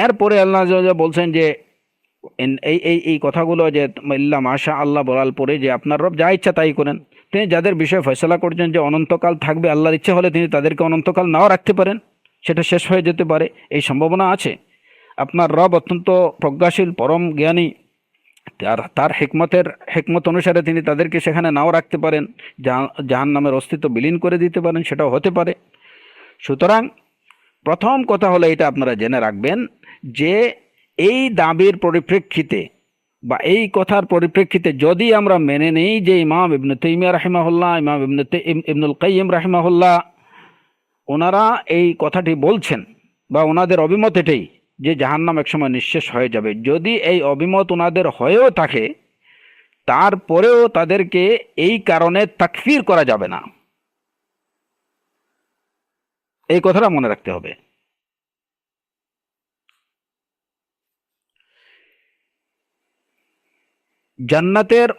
এরপরে আল্লাহ আযজা ওয়া জাল্লা বলছেন যে এই এই এই কথাগুলো যে ইল্লা মাশা আল্লাহ বলার পরে যে আপনার রব যা ইচ্ছা তাই করেন। তিনি যাদের বিষয়ে ফয়সালা করছেন যে অনন্তকাল থাকবে, আল্লাহর ইচ্ছে হলে তিনি তাদেরকে অনন্তকাল নাও রাখতে পারেন, সেটা শেষ হয়ে যেতে পারে, এই সম্ভাবনা আছে। আপনার রব অত্যন্ত প্রজ্ঞাশীল, পরম জ্ঞানী, তার হিকমত অনুসারে তিনি তাদেরকে সেখানে নাও রাখতে পারেন, জাহান্নামের অস্তিত্ব বিলীন করে দিতে পারেন, সেটাও হতে পারে। সুতরাং প্রথম কথা হলো এটা আপনারা জেনে রাখবেন যে এই দাবির পরিপ্রেক্ষিতে বা এই কথার পরিপ্রেক্ষিতে যদি আমরা মেনে নেই যে ইমাম ইবনে তাইমিয়া রাহিমাহুল্লাহ, ইমাম ইবনুল কাইয়িম রাহিমাহুল্লাহ ওনারা এই কথাটি বলছেন বা ওনাদের অভিমত এটাই যে জাহান্নাম একসময় নিঃশেষ হয়ে যাবে, যদি এই অভিমত ওনাদের হয়েও থাকে তারপরেও তাদেরকে এই কারণে তাকফির করা যাবে না, এই কথাটা মনে রাখতে হবে। জান্নাতের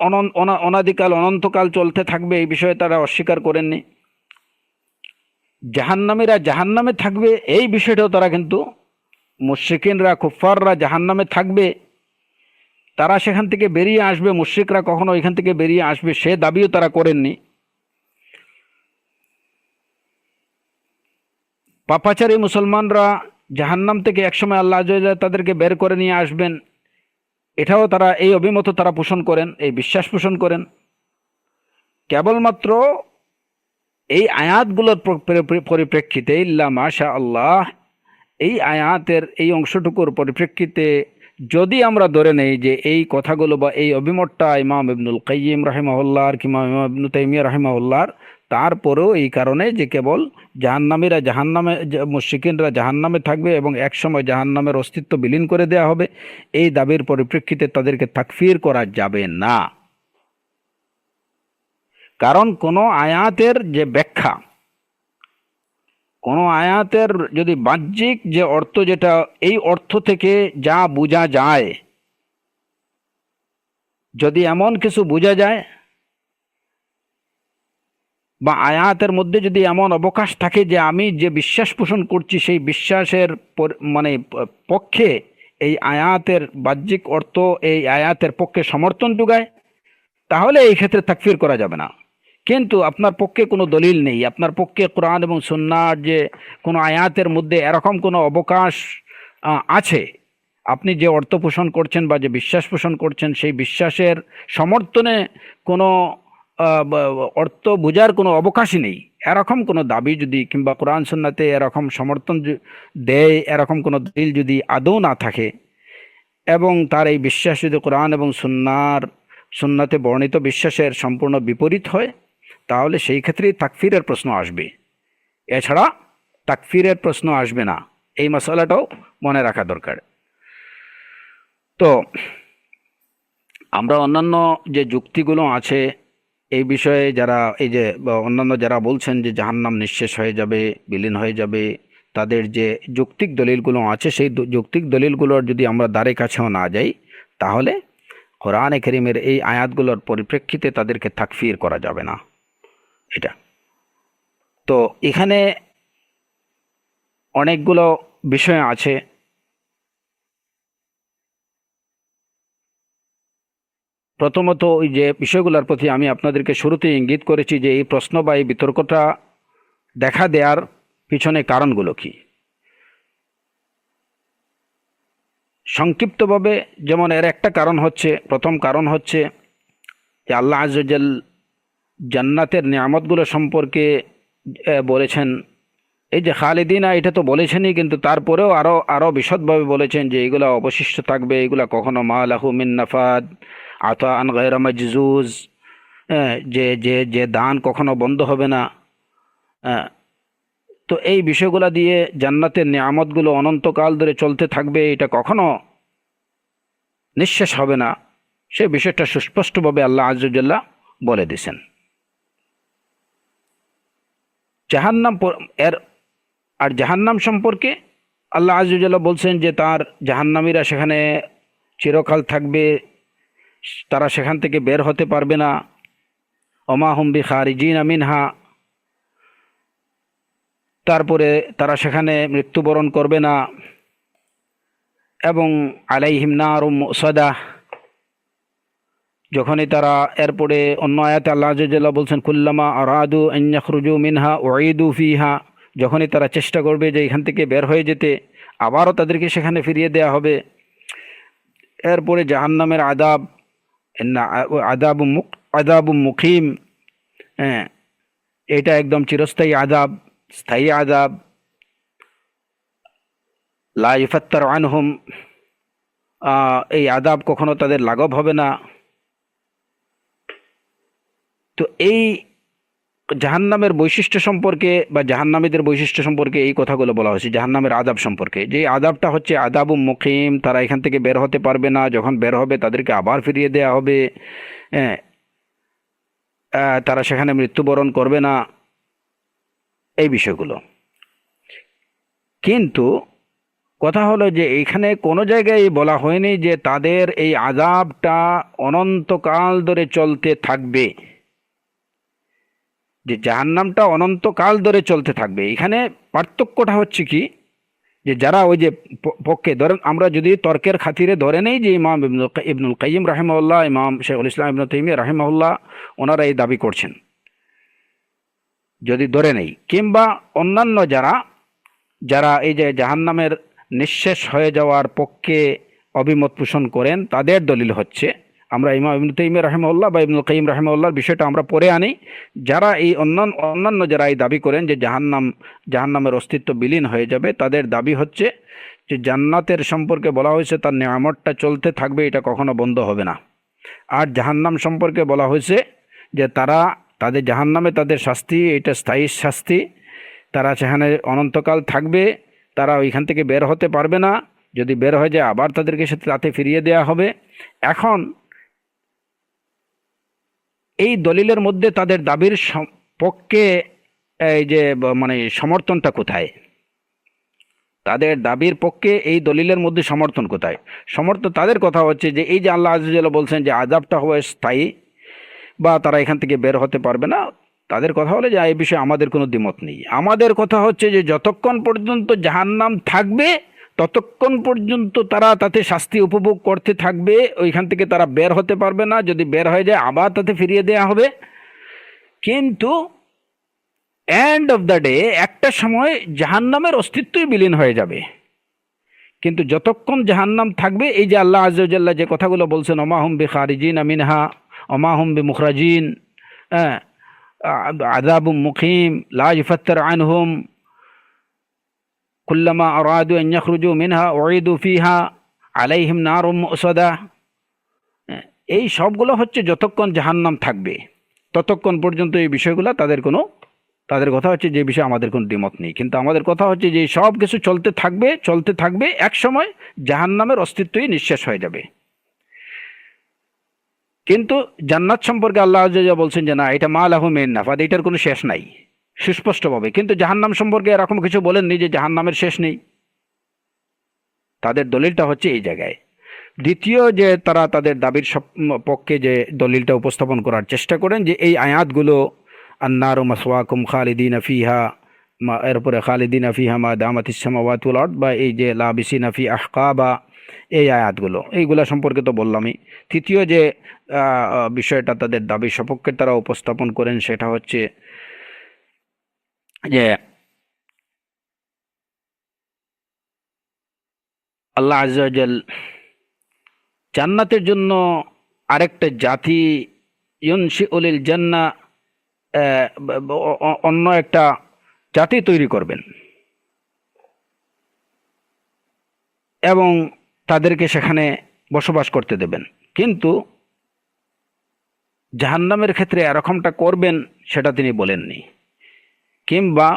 অনাদিকাল অনন্তকাল চলতে থাকবে এই বিষয়ে তারা অস্বীকার করেননি। জাহান্নামীরা জাহান্নামে থাকবে এই বিষয়টাও তারা কিন্তু, মুশরিকিনরা কুফফাররা জাহান্নামে থাকবে, তারা সেখান থেকে বেরিয়ে আসবে, মুশরিকরা কখনো এখান থেকে বেরিয়ে আসবে সে দাবিও তারা করেননি। পাপাচারী মুসলমানরা জাহান্নাম থেকে একসময় আল্লাহ আযজা ওয়া জাল্লা তাদেরকে বের করে নিয়ে আসবেন, এটাও তারা, এই অভিমত তারা পোষণ করেন, এই বিশ্বাস পোষণ করেন। কেবলমাত্র এই আয়াতগুলোর পরিপ্রেক্ষিতে ইল্লা মাশা আল্লাহ, এই আয়াতের এই অংশটুকুর পরিপ্রেক্ষিতে যদি আমরা ধরে নেই যে এই কথাগুলো বা এই অভিমতটা ইমাম ইবনুল কাইয়িম রাহিমাহুল্লাহর কিংবা ইমাম ইবনু তাইমিয়া রাহিমাহুল্লাহর, তারপরেও এই কারণে যে কেবল জাহান্নামীরা জাহান্নামে, মুশরিকিনরা জাহান্নামে থাকবে এবং একসময় জাহান্নামের অস্তিত্ব বিলীন করে দেওয়া হবে, এই দাবির পরিপ্রেক্ষিতে তাদেরকে তাকফির করা যাবে না। কারণ কোনো আয়াতের যে ব্যাখ্যা, কোনো আয়াতের যদি বাহ্যিক যে অর্থ, যেটা এই অর্থ থেকে যা বোঝা যায়, যদি এমন কিছু বোঝা যায় বা আয়াতের মধ্যে যদি এমন অবকাশ থাকে যে আমি যে বিশ্বাস পোষণ করছি সেই বিশ্বাসের মানে পক্ষে এই আয়াতের বাহ্যিক অর্থ এই আয়াতের পক্ষে সমর্থন যোগায়, তাহলে এই ক্ষেত্রে তাকফির করা যাবে না। কিন্তু আপনার পক্ষে কোনো দলিল নেই, আপনার পক্ষে কোরআন এবং সুন্নাহর যে কোনো আয়াতের মধ্যে এরকম কোনো অবকাশ আছে, আপনি যে অর্থ পোষণ করছেন বা যে বিশ্বাস পোষণ করছেন সেই বিশ্বাসের সমর্থনে কোনো অর্থ বোঝার কোনো অবকাশই নেই, এরকম কোনো দাবি যদি কিংবা কোরআন সুন্নাতে এরকম সমর্থন দেয়, এরকম কোনো দলিল যদি আদৌ না থাকে এবং তার এই বিশ্বাস যদি কোরআন এবং সুন্নাতে বর্ণিত বিশ্বাসের সম্পূর্ণ বিপরীত হয়, তাহলে সেই ক্ষেত্রেই তাকফিরের প্রশ্ন আসবে, এছাড়া তাকফিরের প্রশ্ন আসবে না। এই মশালাটাও মনে রাখা দরকার। তো আমরা অন্যান্য যে যুক্তিগুলো আছে এই বিষয়ে, যারা এই যে অন্যান্য যারা বলছেন যে জাহান্নাম নিঃশেষ হয়ে যাবে, বিলীন হয়ে যাবে, তাদের যে যৌক্তিক দলিলগুলো আছে সেই যৌক্তিক দলিলগুলোর যদি আমরা দ্বারে কাছেও না যাই, তাহলে কোরআনে কারীমের এই আয়াতগুলোর পরিপ্রেক্ষিতে তাদেরকে তাকফির করা যাবে না। এটা তো এখানে অনেকগুলো বিষয় আছে। প্রথমত ওই যে বিষয়গুলোর প্রতি আমি আপনাদেরকে শুরুতে ইঙ্গিত করেছি যে এই প্রশ্ন বা এই বিতর্কটা দেখা দেওয়ার পিছনে কারণগুলো কি। সংক্ষিপ্তভাবে যেমন এর একটা কারণ হচ্ছে, প্রথম কারণ হচ্ছে যে আল্লাহ আযজা ওয়া জাল জান্নাতের নিয়ামতগুলো সম্পর্কে বলেছেন, এই যে খালিদিনা এটা তো বলেছেনই, কিন্তু তারপরেও আরও বিশদভাবে বলেছেন যে এগুলো অবশিষ্ট থাকবে, এগুলো কখনো মা লাহু মিন নাফাদ আতা আন গায়রা মাজজুজ, যে যে যে দান কখনো বন্ধ হবে না। তো এই বিষয়গুলো দিয়ে জান্নাতের নিয়ামতগুলো অনন্তকাল ধরে চলতে থাকবে, এটা কখনো নিঃশেষ হবে না, সে বিষয়টা সুস্পষ্টভাবে আল্লাহ আযজা ওয়া জাল্লা বলে দিয়েছেন। জাহান্নাম এর আর জাহান্নাম সম্পর্কে আল্লাহ আযজা ওয়া জাল্লা বলছেন যে তার জাহান্নামীরা সেখানে চিরকাল থাকবে, তারা সেখান থেকে বের হতে পারবে না, ওমা হুম বিখারিজিনা মিনহা, তারপরে তারা সেখানে মৃত্যুবরণ করবে না, এবং আলাইহিম নারুম মুসাদা, যখনই তারা, এরপরে অন্য আয়াতে আল্লাহ আযজা ওয়া জাল্লা বলছেন কুল্লামা আরাদু আন ইয়াখরুজু মিনহা উঈদু ফিহা, যখনই তারা চেষ্টা করবে যে এখান থেকে বের হয়ে যেতে, আবারও তাদেরকে সেখানে ফিরিয়ে দেয়া হবে। এরপরে জাহান্নামের আযাব, আযাবু মুকিম, হ্যাঁ, এটা একদম চিরস্থায়ী আযাব, স্থায়ী আযাব। লা ইউফাত্তারু আনহুম, এই আযাব কখনো তাদের লাঘব হবে না। তো এই জাহান্নামের বৈশিষ্ট্য সম্পর্কে বা জাহান্নামীদের বৈশিষ্ট্য সম্পর্কে এই কথাগুলো বলা হয়েছে, জাহান্নামের আযাব সম্পর্কে, যে আযাবটা হচ্ছে আযাবু মুকিম, তারা এখান থেকে বের হতে পারবে না, যখন বের হবে তাদেরকে আবার ফিরিয়ে দেয়া হবে। হ্যাঁ, তারা সেখানে মৃত্যুবরণ করবে না, এই বিষয়গুলো। কিন্তু কথা হলো যে এইখানে কোনো জায়গায় বলা হয়নি যে তাদের এই আযাবটা অনন্তকাল ধরে চলতে থাকবে, যে জাহান্নামটা অনন্তকাল ধরে চলতে থাকবে। এখানে পার্থক্যটা হচ্ছে কি, যে যারা ওই যে পক্ষে ধরেন, আমরা যদি তর্কের খাতিরে ধরে নেই যে ইমাম ইবনুল কাইয়িম রাহিমাহুল্লাহ, ইমাম শেখুল ইসলাম ইবনে তাইমিয়া রাহিমাহুল্লাহ, ওনারা এই দাবি করছেন, যদি ধরে নেই, কিংবা অন্যান্য যারা যারা এই যে জাহান্নামের নিঃশেষ হয়ে যাওয়ার পক্ষে অভিমত পোষণ করেন, তাদের দলিল হচ্ছে, আমরা ইমাম ইবনে তাইমিয়া রাহিমাহুল্লাহ বা ইবনুল কাইয়িম রাহিমাহুল্লাহর বিষয়টা আমরা পরে আনি, যারা এই অন্যান্য যারা এই দাবি করেন যে জাহান্নামের অস্তিত্ব বিলীন হয়ে যাবে, তাদের দাবি হচ্ছে যে জান্নাতের সম্পর্কে বলা হয়েছে তার নিয়ামতটা চলতে থাকবে, এটা কখনো বন্ধ হবে না। আর জাহান্নাম সম্পর্কে বলা হয়েছে যে তাদের জাহান্নামে তাদের শাস্তি, এটা স্থায়ী শাস্তি, তারা সেখানে অনন্তকাল থাকবে, তারা ওইখান থেকে বের হতে পারবে না, যদি বের হয়ে যায় আবার তাদেরকে সাথে ফিরিয়ে দেয়া হবে। এখন এই দলিলের মধ্যে তাদের দাবির পক্ষে এই যে মানে সমর্থনটা কোথায়, তাদের দাবির পক্ষে এই দলিলের মধ্যে সমর্থন কোথায়? সমর্থন তাদের কথা হচ্ছে যে এই যে আল্লাহ আযজা ওয়া জাল্লা বলছেন যে আযাবটা হবে স্থায়ী, বা তারা এখান থেকে বের হতে পারবে না, তাদের কথা হলো যে এই বিষয়ে আমাদের কোনো দ্বিমত নেই। আমাদের কথা হচ্ছে যে যতক্ষণ পর্যন্ত জাহান্নাম থাকবে ততক্ষণ পর্যন্ত তারা তাতে শাস্তি উপভোগ করতে থাকবে, ওইখান থেকে তারা বের হতে পারবে না, যদি বের হয়ে যায় আবার তাতে ফিরিয়ে দেওয়া হবে। কিন্তু এন্ড অফ দ্য ডে একটা সময় জাহান্নামের অস্তিত্বই বিলীন হয়ে যাবে। কিন্তু যতক্ষণ জাহান্নাম থাকবে, এই যে আল্লাহ আযজা ওয়া জাল্লা যে কথাগুলো বলছেন, ওমা হুম বিখারিজিন মিনহা ওমা হুম বিমুখরাজিন, আযাবুম মুকিম লা ইউফাত্তার আনহুম কুল্লামা আরাদু আন ইয়াখরুজু মিনহা উঈদু ফিহা আলাইহিম নারুম মুসাদা, এই সবগুলো হচ্ছে যতক্ষণ জাহান্নাম থাকবে ততক্ষণ পর্যন্ত এই বিষয়গুলো তাদের কথা হচ্ছে যে বিষয়ে আমাদের কোনো দ্বিমত নেই। কিন্তু আমাদের কথা হচ্ছে যে সব কিছু চলতে থাকবে, এক সময় জাহান্নামের অস্তিত্বই নিঃশেষ হয়ে যাবে। কিন্তু জান্নাত সম্পর্কে আল্লাহ আযজা ওয়া জাল্লা বলছেন যে না, এটা মা লাহু মিন নাফাদ, এটার কোনো শেষ নাই, সুস্পষ্টভাবে। কিন্তু জাহান্নাম সম্পর্কে এরকম কিছু বলেননি যে জাহান্নামের শেষ নেই। তাদের দলিলটা হচ্ছে এই জায়গায়। দ্বিতীয় যে তারা তাদের দাবির পক্ষে যে দলিলটা উপস্থাপন করার চেষ্টা করেন, যে এই আয়াতগুলো আন্নারু মাসওয়াকুম খালিদিনা ফিহা, এরপরে খালিদিনা ফিহা মা দামাতিস সামাওয়াতু ওয়াল আরদ, বা এই যে লাবিসিনা ফি আহকাবা, এই আয়াতগুলো, এইগুলা সম্পর্কে তো বললামই। তৃতীয় যে বিষয়টা তাদের দাবির সপক্ষে তারা উপস্থাপন করেন, সেটা হচ্ছে যে আল্লাহ আযজা ওয়া জাল জান্নাতের জন্য আরেকটা জাতি, ইউনশিউল জান্নাহ, অন্য একটা জাতি তৈরি করবেন এবং তাদেরকে সেখানে বসবাস করতে দেবেন। কিন্তু জাহান্নামের ক্ষেত্রে এরকমটা করবেন সেটা তিনি বলেননি, কিংবা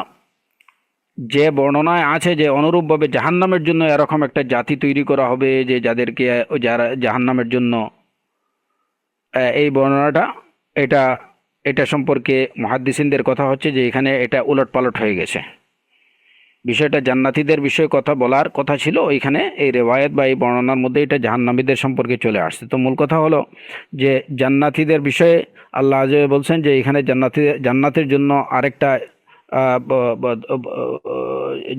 যে বর্ণনায় আছে যে অনুরূপভাবে জাহান্নামের জন্য এরকম একটা জাতি তৈরি করা হবে, যে যারা জাহান্নামের জন্য, এই বর্ণনাটা এটা এটা সম্পর্কে মুহাদ্দিসিনদের কথা হচ্ছে যে এখানে এটা উলটপালট হয়ে গেছে। বিষয়টা জান্নাতীদের বিষয়ে কথা বলার কথা ছিল, ওইখানে এই রেওয়ায়েত বা এই বর্ণনার মধ্যে এটা জাহান্নামীদের সম্পর্কে চলে আসছে। তো মূল কথা হলো যে জান্নাতীদের বিষয়ে আল্লাহ আযজা ওয়া জাল্লা বলছেন যে এখানে জান্নাতের জন্য আরেকটা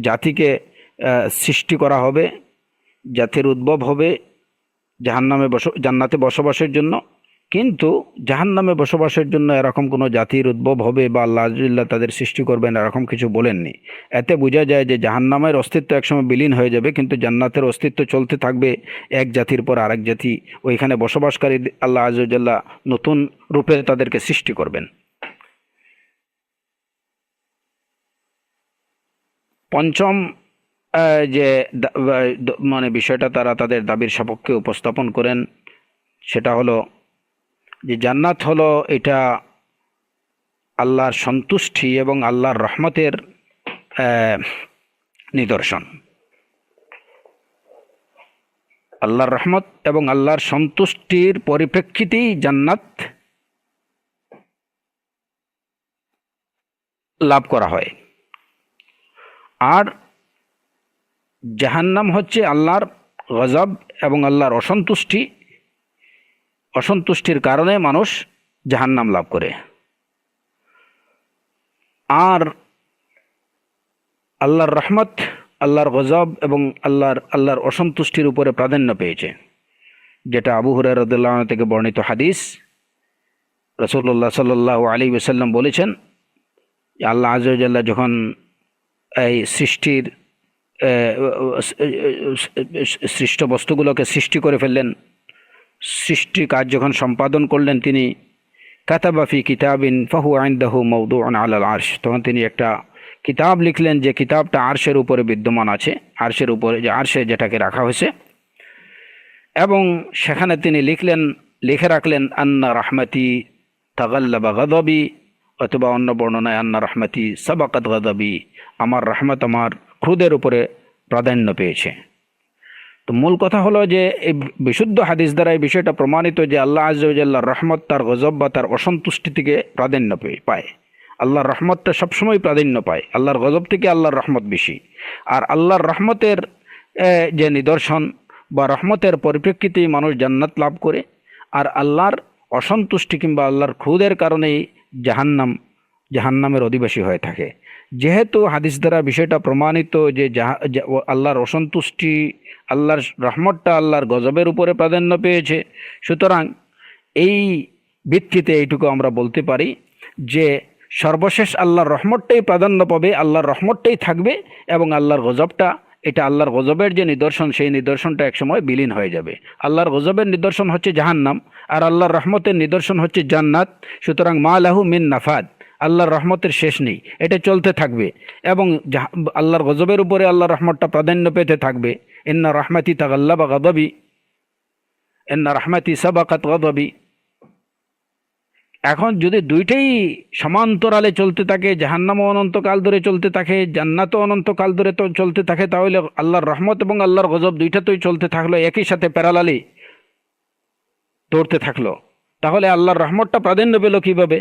জাতিকে সৃষ্টি করা হবে, জাতির উদ্ভব হবে জান্নাতে বসবাসের জন্য, কিন্তু জাহান্নামে বসবাসের জন্য এরকম কোনো জাতির উদ্ভব হবে বা আল্লাহ আযজ্জাল্লাহ তাদের সৃষ্টি করবেন এরকম কিছু বলেননি। এতে বোঝা যায় যে জাহান্নামের অস্তিত্ব একসময় বিলীন হয়ে যাবে, কিন্তু জান্নাতের অস্তিত্ব চলতে থাকবে। এক জাতির পর আরেক জাতি ওইখানে বসবাসকারী আল্লাহ আযজ্জাল্লাহ নতুন রূপে তাদেরকে সৃষ্টি করবেন। পঞ্চম যে মানে বিষয়টা তারা তাদের দাবির সপক্ষে উপস্থাপন করেন, সেটা হলো যে জান্নাত হলো এটা আল্লাহর সন্তুষ্টি এবং আল্লাহর রহমতের নিদর্শন। আল্লাহর রহমত এবং আল্লাহর সন্তুষ্টির পরিপ্রেক্ষিতেই জান্নাত লাভ করা হয়। আর জাহান্নাম হচ্ছে আল্লাহর গজব এবং আল্লাহর অসন্তুষ্টির কারণে মানুষ জাহান্নাম লাভ করে। আর আল্লাহর রহমত, আল্লাহর গজব এবং আল্লাহর অসন্তুষ্টির উপরে প্রাধান্য পেয়েছে, যেটা আবু হুরায়রা রাদিয়াল্লাহু আনহু থেকে বর্ণিত হাদিস। রাসূলুল্লাহ সাল্লাল্লাহু আলাইহি ওয়াসাল্লাম বলেছেন, আল্লাহ আযজা ওয়া জাল্লা যখন এই সৃষ্ট বস্তুগুলোকে সৃষ্টি করে ফেললেন, সৃষ্টি কাজ যখন সম্পাদন করলেন, তিনি কাতাবা ফি কিতাবিন ফাহুয়া ইনদাহু মাওদুউন আলাল আরশ, তখন তিনি একটা কিতাব লিখলেন যে কিতাবটা আরশের উপরে বিদ্যমান আছে, আরশের উপরে যে আরশে যেটাকে রাখা হয়েছে, এবং সেখানে তিনি লিখে রাখলেন আন্না রাহমাতি তাগাল্লাবা গাদাবি, অথবা অন্য বর্ণনায় আন্না রাহমাতি সাবাকাত গাদাবি, আমার রহমত আমার ক্রোধের উপরে প্রাধান্য পেয়েছে। তো মূল কথা হলো যে এই বিশুদ্ধ হাদিস দ্বারা এই বিষয়টা প্রমাণিত যে আল্লাহ আযজা ওয়া জাল্লার রহমত তার গজব বা তার অসন্তুষ্টি থেকে প্রাধান্য পায়। আল্লাহর রহমতটা সবসময় প্রাধান্য পায়, আল্লাহর গজব থেকে আল্লাহর রহমত বেশি। আর আল্লাহর রহমতের যে নিদর্শন বা রহমতের পরিপ্রেক্ষিতেই মানুষ জান্নাত লাভ করে, আর আল্লাহর অসন্তুষ্টি কিংবা আল্লাহর ক্রোধের কারণেই জাহান্নামের অধিবাসী হয়ে থাকে। যেহেতু হাদিস দ্বারা বিষয়টা প্রমাণিত যে আল্লাহর অসন্তুষ্টি আল্লাহর রহমতটা আল্লাহর গজবের উপরে প্রাধান্য পেয়েছে, সুতরাং এই ভিত্তিতে এইটুকু আমরা বলতে পারি যে সর্বশেষ আল্লাহর রহমতটাই প্রাধান্য পাবে, আল্লাহর রহমতটাই থাকবে, এবং আল্লাহর গজবটা, এটা আল্লাহর গজবের যে নিদর্শন, সেই নিদর্শনটা একসময় বিলীন হয়ে যাবে। আল্লাহর গজবের নিদর্শন হচ্ছে জাহান্নাম, আর আল্লাহর রহমতের নিদর্শন হচ্ছে জান্নাত। সুতরাং মা লাহু মিন নাফাদ, আল্লাহর রহমতের শেষ নেই, এটা চলতে থাকবে, এবং আল্লাহর গজবের উপরে আল্লাহর রহমতটা প্রাধান্য পেতে থাকবে। ইন্না রাহমাতি তাগাল্লাবা গাদাবি, ইন্না রাহমাতি সাবাকাত গাদাবি। এখন যদি দুইটাই সমান্তরালে চলতে থাকে, জাহান্নামও অনন্তকাল ধরে চলতে থাকে, জান্নাতও অনন্তকাল ধরে তো চলতে থাকে, তাহলে আল্লাহর রহমত এবং আল্লাহর গজব দুইটাতেই চলতে থাকলো, একই সাথে প্যারালালি দৌড়তে থাকলো, তাহলে আল্লাহর রহমতটা প্রাধান্য পেল কীভাবে?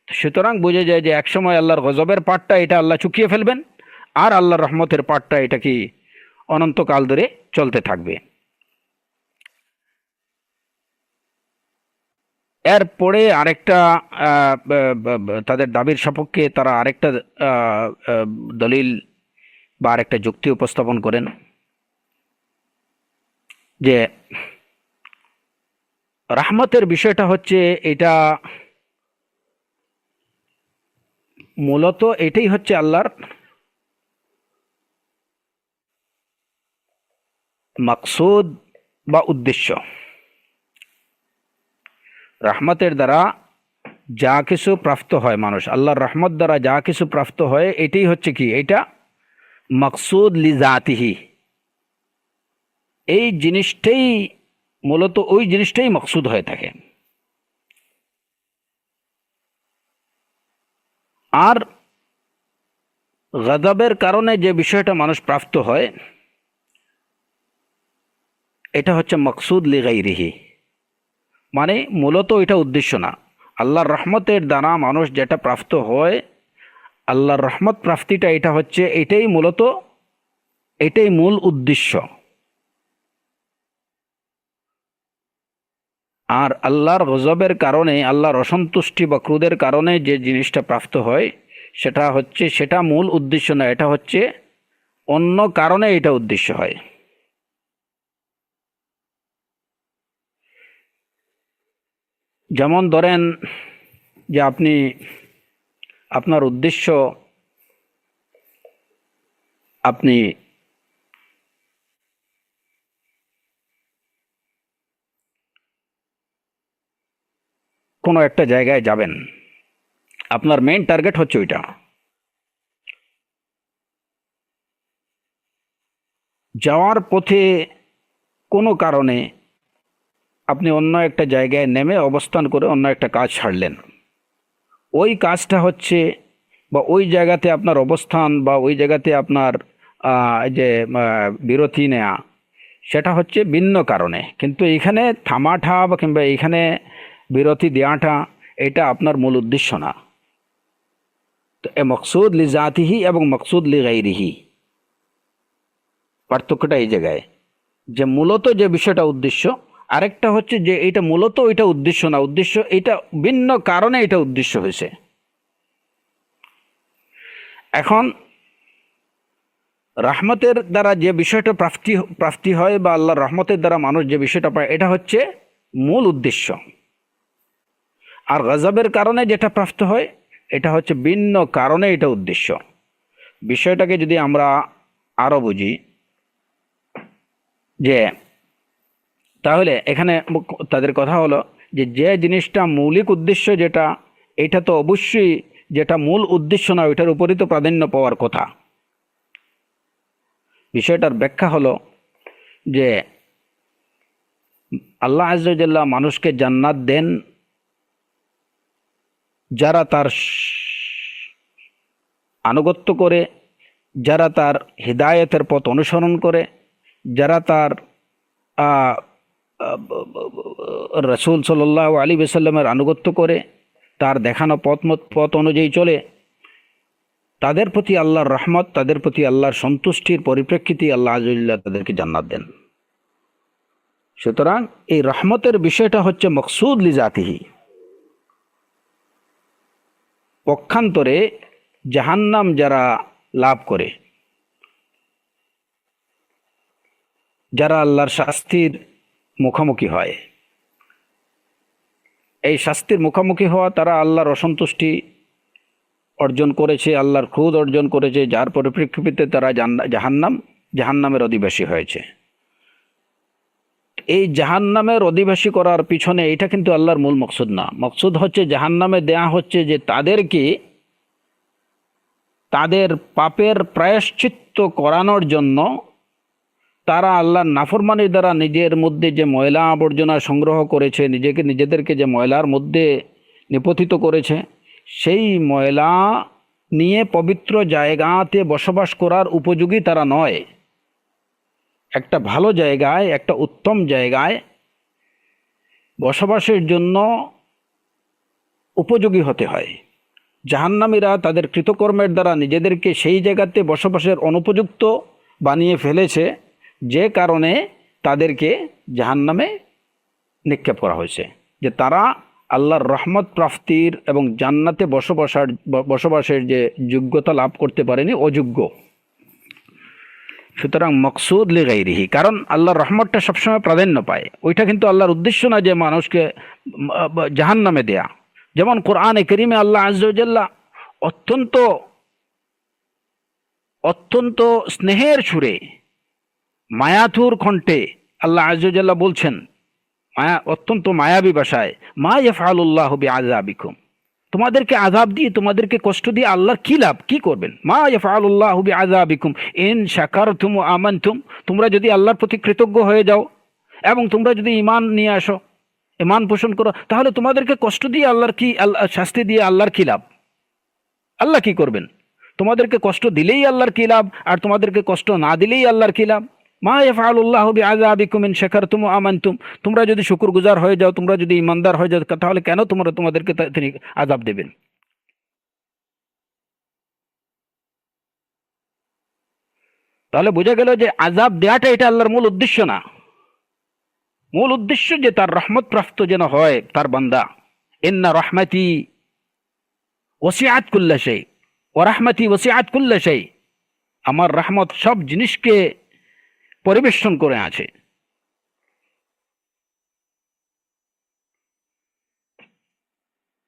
সুতরাং বোঝা যায় যে একসময় আল্লাহর গজবের পাটটা এটা আল্লাহ চুকিয়ে ফেলবেন, আর আল্লাহর রহমতের পাটটা এটা কি অনন্তকাল ধরে চলতে থাকবে। এরপরে আরেকটা তাদের দাবির সপক্ষে তারা আরেকটা দলিল বা আরেকটা যুক্তি উপস্থাপন করেন যে রাহমতের বিষয়টা হচ্ছে এটা মূলত এটাই হচ্ছে আল্লাহর মাকসুদ বা উদ্দেশ্য। রহমতের দ্বারা যা কিছু প্রাপ্ত হয় মানুষ, আল্লাহর রহমত দ্বারা যা কিছু প্রাপ্ত হয়, এটাই হচ্ছে কি, এটা মাকসুদ লিজাতিহি, এই জিনিসটাই মূলত ওই জিনিসটাই মাকসুদ হয়ে থাকে। আর গজবের কারণে যে বিষয়টা মানুষ প্রাপ্ত হয়, এটা হচ্ছে মাকসুদ লিগাইরিহি, মানে মূলত এটা উদ্দেশ্য না। আল্লাহর রহমতের দ্বারা মানুষ যেটা প্রাপ্ত হয়, আল্লাহর রহমত প্রাপ্তিটা, এটা হচ্ছে এটাই মূল উদ্দেশ্য। আর আল্লাহর গজবের কারণে, আল্লাহর অসন্তুষ্টি বা ক্রোধের কারণে যে জিনিসটা প্রাপ্ত হয়, সেটা মূল উদ্দেশ্য না, এটা হচ্ছে অন্য কারণে এটা উদ্দেশ্য হয়। যেমন ধরেন যে আপনি আপনার উদ্দেশ্য আপনি কোনো একটা জায়গায় যাবেন, আপনার মেইন টার্গেট হচ্ছে ওইটা। যাওয়ার পথে কোনো কারণে আপনি অন্য একটা জায়গায় নেমে অবস্থান করে অন্য একটা কাজ ছাড়লেন। ওই কাজটা হচ্ছে বা ওই জায়গাতে আপনার অবস্থান বা ওই জায়গাতে আপনার যে বিরতি নেয়া, সেটা হচ্ছে ভিন্ন কারণে। কিন্তু এখানে থামাটা বা কিংবা এখানে বিরতি দেওয়াটা এটা আপনার মূল উদ্দেশ্য না। তো এ মকসুদ লি জাতিহি এবং মকসুদ লি গাইরিহি, পার্থক্যটা এই জায়গায় যে মূলত যে বিষয়টা উদ্দেশ্য, আরেকটা হচ্ছে যে এটা মূলত ওইটা উদ্দেশ্য না, উদ্দেশ্য এটা ভিন্ন কারণে এটা উদ্দেশ্য হয়েছে। এখন রহমতের দ্বারা যে বিষয়টা প্রাপ্তি প্রাপ্তি হয় বা আল্লাহর রহমতের দ্বারা মানুষ যে বিষয়টা পায় এটা হচ্ছে মূল উদ্দেশ্য। আর গজবের কারণে যেটা প্রাপ্ত হয় এটা হচ্ছে ভিন্ন কারণে এটা উদ্দেশ্য। বিষয়টাকে যদি আমরা আরও বুঝি যে তাহলে এখানে তাদের কথা হলো যে যে জিনিসটা মৌলিক উদ্দেশ্য যেটা, এটা তো অবশ্যই যেটা মূল উদ্দেশ্য না ওইটার উপরই তো প্রাধান্য পাওয়ার কথা। বিষয়টার ব্যাখ্যা হলো যে আল্লাহ আযজা ওয়া জাল্লা মানুষকে জান্নাত দেন যারা তার আনুগত্য করে, যারা তার হিদায়াতের পথ অনুসরণ করে, যারা তার রসুল সাল্লাল্লাহু আলাইহি ওয়াসাল্লামের আনুগত্য করে, তার দেখানো পথ অনুযায়ী চলে, তাদের প্রতি আল্লাহর রহমত, তাদের প্রতি আল্লাহর সন্তুষ্টির পরিপ্রেক্ষিতে আল্লাহ আযজা ওয়া জাল্লা তাদেরকে জান্নাত দেন। সুতরাং এই রহমতের বিষয়টা হচ্ছে মকসুদ লিজাতিহি। পক্ষান্তরে জাহান্নাম যারা লাভ করে, যারা আল্লাহর শাস্তির মুখোমুখি হয়, এই শাস্তির মুখোমুখি হওয়া তারা আল্লাহর অসন্তুষ্টি অর্জন করেছে, আল্লাহর ক্রোধ অর্জন করেছে, যার পরিপ্রেক্ষিতে তারা জাহান্নামের অধিবাসী হয়েছে। এই জাহান্নামের অধিবাসী করার পিছনে এটা কিন্তু আল্লাহর মূল মকসুদ না। মকসুদ হচ্ছে জাহান্নামে দেয়া হচ্ছে যে তাদেরকে তাদের পাপের প্রায়শ্চিত্ত করানোর জন্য তারা আল্লাহর নাফরমানির দ্বারা নিজের মধ্যে যে ময়লা আবর্জনা সংগ্রহ করেছে, নিজেদেরকে যে ময়লার মধ্যে নিপতিত করেছে, সেই ময়লা নিয়ে পবিত্র জায়গাতে বসবাস করার উপযোগী তারা নয়। একটা ভালো জায়গায়, একটা উত্তম জায়গায় বসবাসের জন্য উপযোগী হতে হয়। জাহান্নামীরা তাদের কৃতকর্মের দ্বারা নিজেদেরকে সেই জায়গাতে বসবাসের অনুপযুক্ত বানিয়ে ফেলেছে, যে কারণে তাদেরকে জাহান্নামে নিক্ষেপ করা হয়েছে, যে তারা আল্লাহর রহমত প্রাপ্তির এবং জান্নাতে বসবাসের যে যোগ্যতা লাভ করতে পারেনি, অযোগ্য। সুতরাং মকসুদ লি গাইরিহি, কারণ আল্লাহর রহমতটা সবসময় প্রাধান্য পায়। ওইটা কিন্তু আল্লাহর উদ্দেশ্য না যে মানুষকে জাহান্নামে দেয়া। যেমন কোরআনে কারীমে আল্লাহ আযজা ওয়া জাল্লা অত্যন্ত অত্যন্ত স্নেহের সুরে, মায়াতুর কণ্ঠে আল্লাহ আযজা ওয়া জাল্লা বলছেন, অত্যন্ত মায়াবী ভাষায়, মা ইয়াফআলুল্লাহু বিআযাবিকুম, তোমাদেরকে আযাব দিয়ে, তোমাদেরকে কষ্ট দিয়ে আল্লাহর কি লাভ, কি করবেন? মা ইয়াফআলুল্লাহু বিআযাবিকুম ইন শাকারতুম ওয়া আমানতুম, তোমরা যদি আল্লাহর প্রতি কৃতজ্ঞ হয়ে যাও এবং তোমরা যদি ঈমান নিয়ে আসো, ঈমান পোষণ করো, তাহলে তোমাদেরকে কষ্ট দিয়ে আল্লাহর কি, শাস্তি দিয়ে আল্লাহর কি লাভ? আল্লাহ কি করবেন? তোমাদেরকে কষ্ট দিলেই আল্লাহর কি লাভ, আর তোমাদেরকে কষ্ট না দিলেই আল্লাহর কি লাভ? মা ইয়াফআলুল্লাহু বিআযাবিকুম ইন শাকারতুম ওয়া আমানতুম, তোমরা যদি শুকরগুজার হয়ে যাও, তোমরা যদি ঈমানদার হয়ে যাও, তাহলে কেন তোমাদেরকে তিনি আযাব দেবেন? তাহলে বোঝা গেল যে আযাব দেওয়াটা এটা আল্লাহর মূল উদ্দেশ্য না। মূল উদ্দেশ্য যে তার রহমত প্রাপ্ত যেন হয় তার বান্দা। ইন্না রহমাতি ওয়াসিআত কুল্লা শাই ওয়া রাহমাতি ওয়াসিআত কুল্লা শাই, আমার রহমত সব জিনিসকে পরিবেষ্টন করে আছে।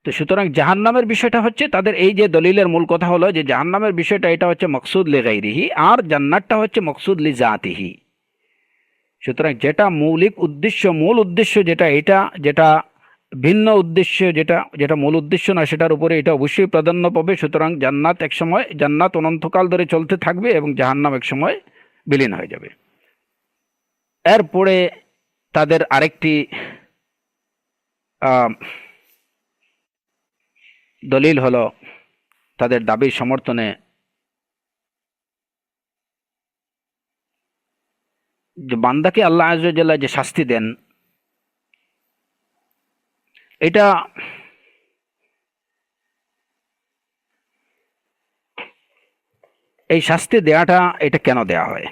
তো সুতরাং জাহান্নামের বিষয়টা হচ্ছে তাদের এই যে দলিলের মূল কথা হলো যে জাহান্নামের বিষয়টা এটা হচ্ছে মকসুদ লি গাইরিহি, আর জান্নাতটা হচ্ছে মকসুদ লি জাতিহি। সুতরাং যেটা মূল উদ্দেশ্য যেটা, এটা যেটা ভিন্ন উদ্দেশ্য, যেটা যেটা মূল উদ্দেশ্য না, সেটার উপরে এটা অবশ্যই প্রাধান্য পাবে। সুতরাং জান্নাত অনন্তকাল ধরে চলতে থাকবে এবং জাহান্নাম এক সময় বিলীন হয়ে যাবে। এরপরে তাদের আরেকটি আহ, দলিল হলো তাদের দাবির সমর্থনে যে বান্দাকে আল্লাহ আযজা ওয়া জাল্লা যে শাস্তি দেন, এটা এই শাস্তি দেয়াটা এটা কেন দেয়া হয়?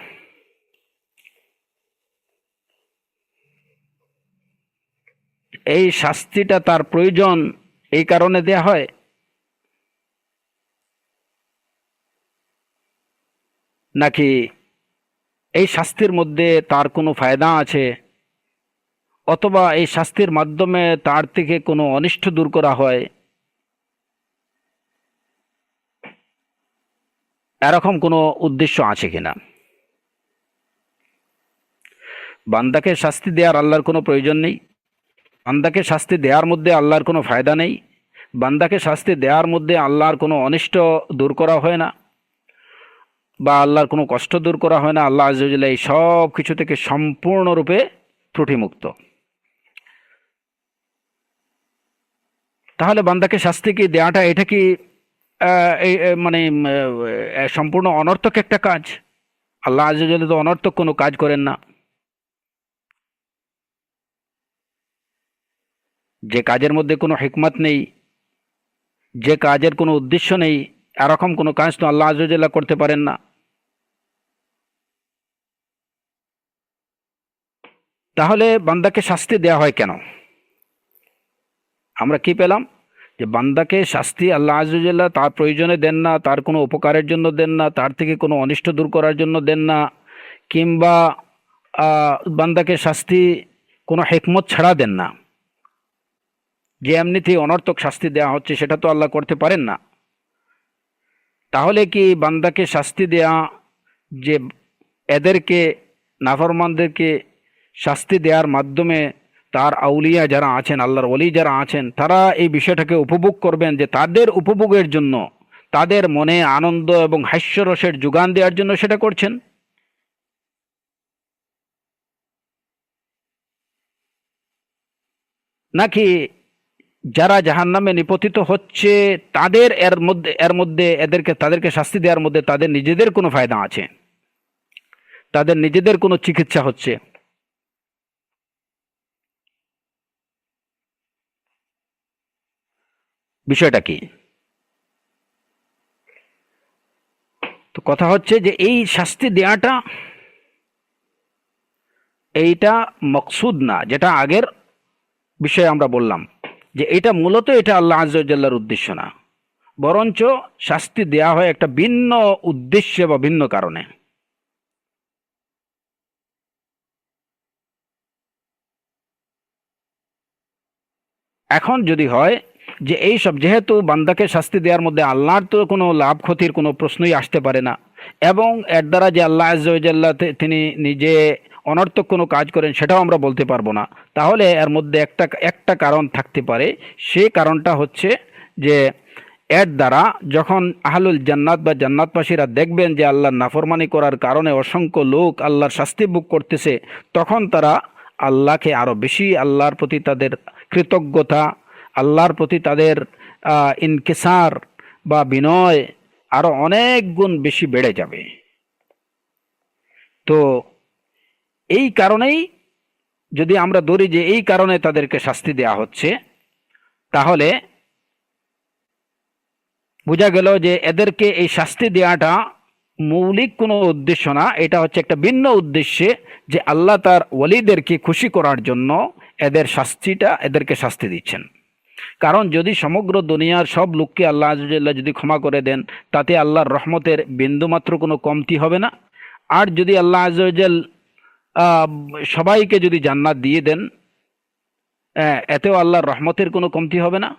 এই শাস্তিটা তার প্রয়োজন এই কারণে দেয়া হয়, নাকি এই শাস্তির মধ্যে তার কোনো ফায়দা আছে, অথবা এই শাস্তির মাধ্যমে তার থেকে কোনো অনিষ্ট দূর করা হয়, এরকম কোনো উদ্দেশ্য আছে কিনা? বান্দাকে শাস্তি দেওয়ার আল্লাহর কোনো প্রয়োজন নেই, বান্দাকে শাস্তি দেওয়ার মধ্যে আল্লাহর কোনো ফায়দা নেই, বান্দাকে শাস্তি দেওয়ার মধ্যে আল্লাহর কোনো অনিষ্ট দূর করা হয় না বা আল্লাহর কোনো কষ্ট দূর করা হয় না। আল্লাহ আযজা ওয়া জাল্লা এই সব কিছু থেকে সম্পূর্ণরূপে ত্রুটিমুক্ত। তাহলে বান্দাকে শাস্তি কি দেওয়াটা এটা কি মানে সম্পূর্ণ অনর্থক একটা কাজ? আল্লাহ আযজা ওয়া জাল্লা তো অনর্থক কোনো কাজ করেন না। যে কাজের মধ্যে কোনো হিকমত নেই, যে কাজের কোনো উদ্দেশ্য নেই, এরকম কোনো কাজ তো আল্লাহ আযজা ওয়া জাল্লা করতে পারেন না। তাহলে বান্দাকে শাস্তি দেওয়া হয় কেন? আমরা কি পেলাম? যে বান্দাকে শাস্তি আল্লাহ আযজা ওয়া জাল্লা তার প্রয়োজনে দেন না, তার কোনো উপকারের জন্য দেন না, তার থেকে কোনো অনিষ্ট দূর করার জন্য দেন না, কিংবা বান্দাকে শাস্তি কোনো হিকমত ছাড়া দেন না। যে এমনিতেই অনর্থক শাস্তি দেওয়া হচ্ছে সেটা তো আল্লাহ করতে পারেন না। তাহলে কি বান্দাকে শাস্তি দেয়া, যে এদেরকে নাফরমানদেরকে শাস্তি দেওয়ার মাধ্যমে তার আউলিয়া যারা আছেন, আল্লাহর ওলি যারা আছেন, তারা এই বিষয়টাকে উপভোগ করবেন, যে তাদের উপভোগের জন্য, তাদের মনে আনন্দ এবং হাস্যরসের যোগান দেওয়ার জন্য সেটা করছেন? নাকি যারা জাহান্নামে নিপতিত হচ্ছে তাদের এর মধ্যে তাদেরকে শাস্তি দেওয়ার মধ্যে তাদের নিজেদের কোনো ফায়দা আছে, তাদের নিজেদের কোনো চিকিৎসা হচ্ছে? বিষয়টা কি? তো কথা হচ্ছে যে এই শাস্তি দেয়াটা এইটা মকসুদ না, যেটা আগের বিষয়ে আমরা বললাম যে এটা মূলত এটা আল্লাহ আযজা ওয়া জাল্লার উদ্দেশ্য না, বরঞ্চ শাস্তি দেয়া হয় একটা ভিন্ন উদ্দেশ্যে বা ভিন্ন কারণে। এখন যদি হয় যে এই সব, যেহেতু বান্দাকে শাস্তি দেওয়ার মধ্যে আল্লাহর তো কোনো লাভ ক্ষতির কোনো প্রশ্নই আসতে পারে না, এবং এর দ্বারা যে আল্লাহ আযজা ওয়া জাল্লা তিনি নিজে অনর্থক কোনো কাজ করেন সেটাও আমরা বলতে পারবো না। তাহলে এর মধ্যে একটা একটা কারণ থাকতে পারে। সেই কারণটা হচ্ছে যে এর দ্বারা যখন আহলুল জান্নাত বা জান্নাতবাসীরা দেখবেন যে আল্লাহর নাফরমানি করার কারণে অসংখ্য লোক আল্লাহর শাস্তি ভোগ করতেছে, তখন তারা আল্লাহকে আরো বেশি, আল্লাহর প্রতি তাদের কৃতজ্ঞতা, আল্লাহর প্রতি তাদের ইনকিসার বা বিনয় আরো অনেক গুণ বেশি বেড়ে যাবে। তো এই কারণেই যদি আমরা ধরি যে এই কারণে তাদেরকে শাস্তি দেয়া হচ্ছে, তাহলে বোঝা গেল যে এদেরকে এই শাস্তি দেওয়াটা মৌলিক কোনো উদ্দেশ্য না, এটা হচ্ছে একটা ভিন্ন উদ্দেশ্যে, যে আল্লাহ তার ওয়ালিদেরকে খুশি করার জন্য এদেরকে শাস্তি দিচ্ছেন। কারণ যদি সমগ্র দুনিয়ার সব লোককে আল্লাহ আযজা ওয়া জাল্লা যদি ক্ষমা করে দেন, তাতে আল্লাহর রহমতের বিন্দুমাত্র কোনো কমতি হবে না। আর যদি আল্লাহ আযজা ওয়া জাল্লা সবাইকে যদি জান্নাত দিয়ে দেন, এতেও আল্লাহর রহমতের কোনো কমতি হবে না।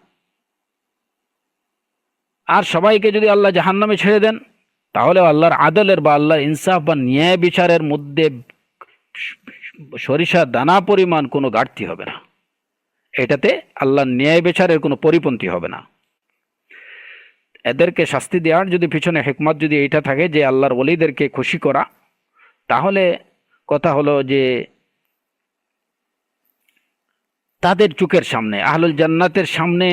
আর সবাইকে যদি আল্লাহ জাহান্নামে ছেড়ে দেন, তাহলে আল্লাহর আদলের বা আল্লাহর ইনসাফ বা ন্যায় বিচারের মধ্যে সরিষা দানা পরিমাণ কোনো ঘাটতি হবে না। এটাতে আল্লাহর ন্যায় বিচারের কোনো পরিপন্থী হবে না। এদেরকে শাস্তি দেওয়ার যদি পিছনে হিকমত যদি এটা থাকে যে আল্লাহর ওলিদেরকে খুশি করা, তাহলে কথা হলো যে তাদের চোখের সামনে, আহলুল জান্নাতের সামনে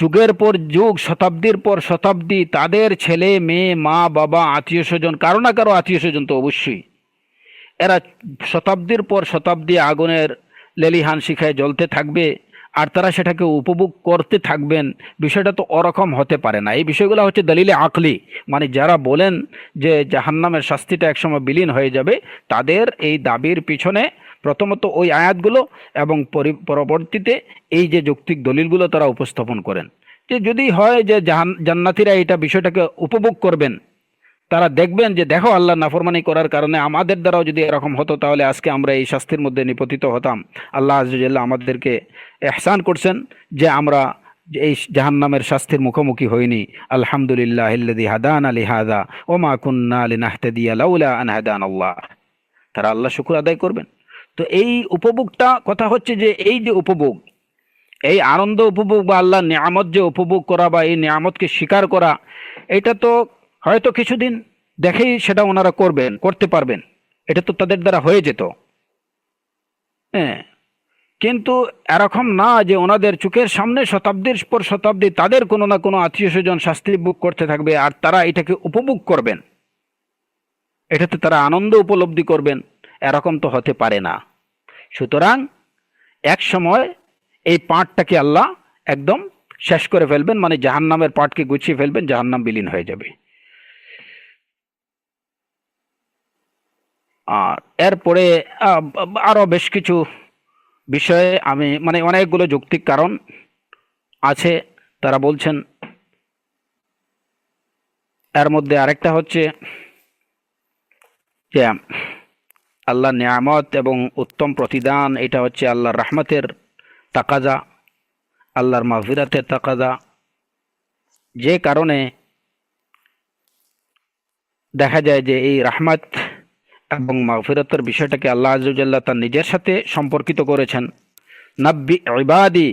যুগের পর যুগ, শতাব্দীর পর শতাব্দী তাদের ছেলে মেয়ে, মা বাবা, আত্মীয় স্বজন, কারো না কারো আত্মীয় স্বজন তো অবশ্যই, এরা শতাব্দীর পর শতাব্দী আগুনের লেলিহান শিখায় জ্বলতে থাকবে, আর তারা সেটাকে উপভোগ করতে থাকবেন। বিষয়টা তো ওরকম হতে পারে না। এই বিষয়গুলো হচ্ছে দলিলে আকলি, মানে যারা বলেন যে জাহান্নামের শাস্তিটা একসময় বিলীন হয়ে যাবে, তাদের এই দাবির পিছনে প্রথমত ওই আয়াতগুলো এবং পরবর্তীতে এই যে যৌক্তিক দলিলগুলো তারা উপস্থাপন করেন, যে যদি হয় যে জান্নাতীরা এটা বিষয়টাকে উপভোগ করবেন, তারা দেখবেন যে দেখো আল্লাহ নাফরমানি করার কারণে আমাদের দ্বারাও যদি এরকম হতো, তাহলে আজকে আমরা এই শাস্তির মধ্যে নিপতিত হতাম। আল্লাহ আযজা ওয়াজাল্লাহ আমাদেরকে ইহসান করছেন যে আমরা এই জাহান্নামের শাস্তির মুখোমুখি হইনি। আলহামদুলিল্লাহিল্লাযী হাদানা লিহাযা ওয়া মা কুন্না লিনাহতাদিয়া লাউলা আন হাদানাল্লাহ। তারা আল্লাহ শুকর আদায় করবেন। তো এই উপভোগটা কথা হচ্ছে যে এই যে উপভোগ, এই আনন্দ উপভোগ বা আল্লাহর নিয়ামত যে উপভোগ করা বা এই নিয়ামতকে স্বীকার করা, এটা তো হয়তো কিছুদিন দেখেই সেটা ওনারা করতে পারবেন, এটা তো তাদের দ্বারা হয়ে যেত। হ্যাঁ, কিন্তু এরকম না যে ওনাদের চোখের সামনে শতাব্দীর পর শতাব্দী তাদের কোনো না কোনো আত্মীয় স্বজন শাস্তি ভোগ করতে থাকবে, আর তারা এটাকে উপভোগ করবেন, এটাতে তারা আনন্দ উপলব্ধি করবেন, এরকম তো হতে পারে না। সুতরাং এক সময় এই পাঠটাকে আল্লাহ একদম শেষ করে ফেলবেন, মানে জাহান্নামের পাঠকে গুছিয়ে ফেলবেন, জাহান্নাম বিলীন হয়ে যাবে। আর এরপরে আরো বেশ কিছু বিষয়ে আমি মানে অনেকগুলো যৌক্তিক কারণ আছে। তারা বলছেন এর মধ্যে আরেকটা হচ্ছে যে আল্লাহর নিয়ামত এবং উত্তম প্রতিদান, এটা হচ্ছে আল্লাহর রহমতের তাকাজা, আল্লাহর মাগফিরাতের তাকাজা, যে কারণে দেখা যায় যে এই রহমত এবং মাগফিরাতের বিষয়টাকে আল্লাহ আযজা ওয়াজাল্লাহ তার নিজের সাথে সম্পর্কিত করেছেন। নাব্বি ইবাদি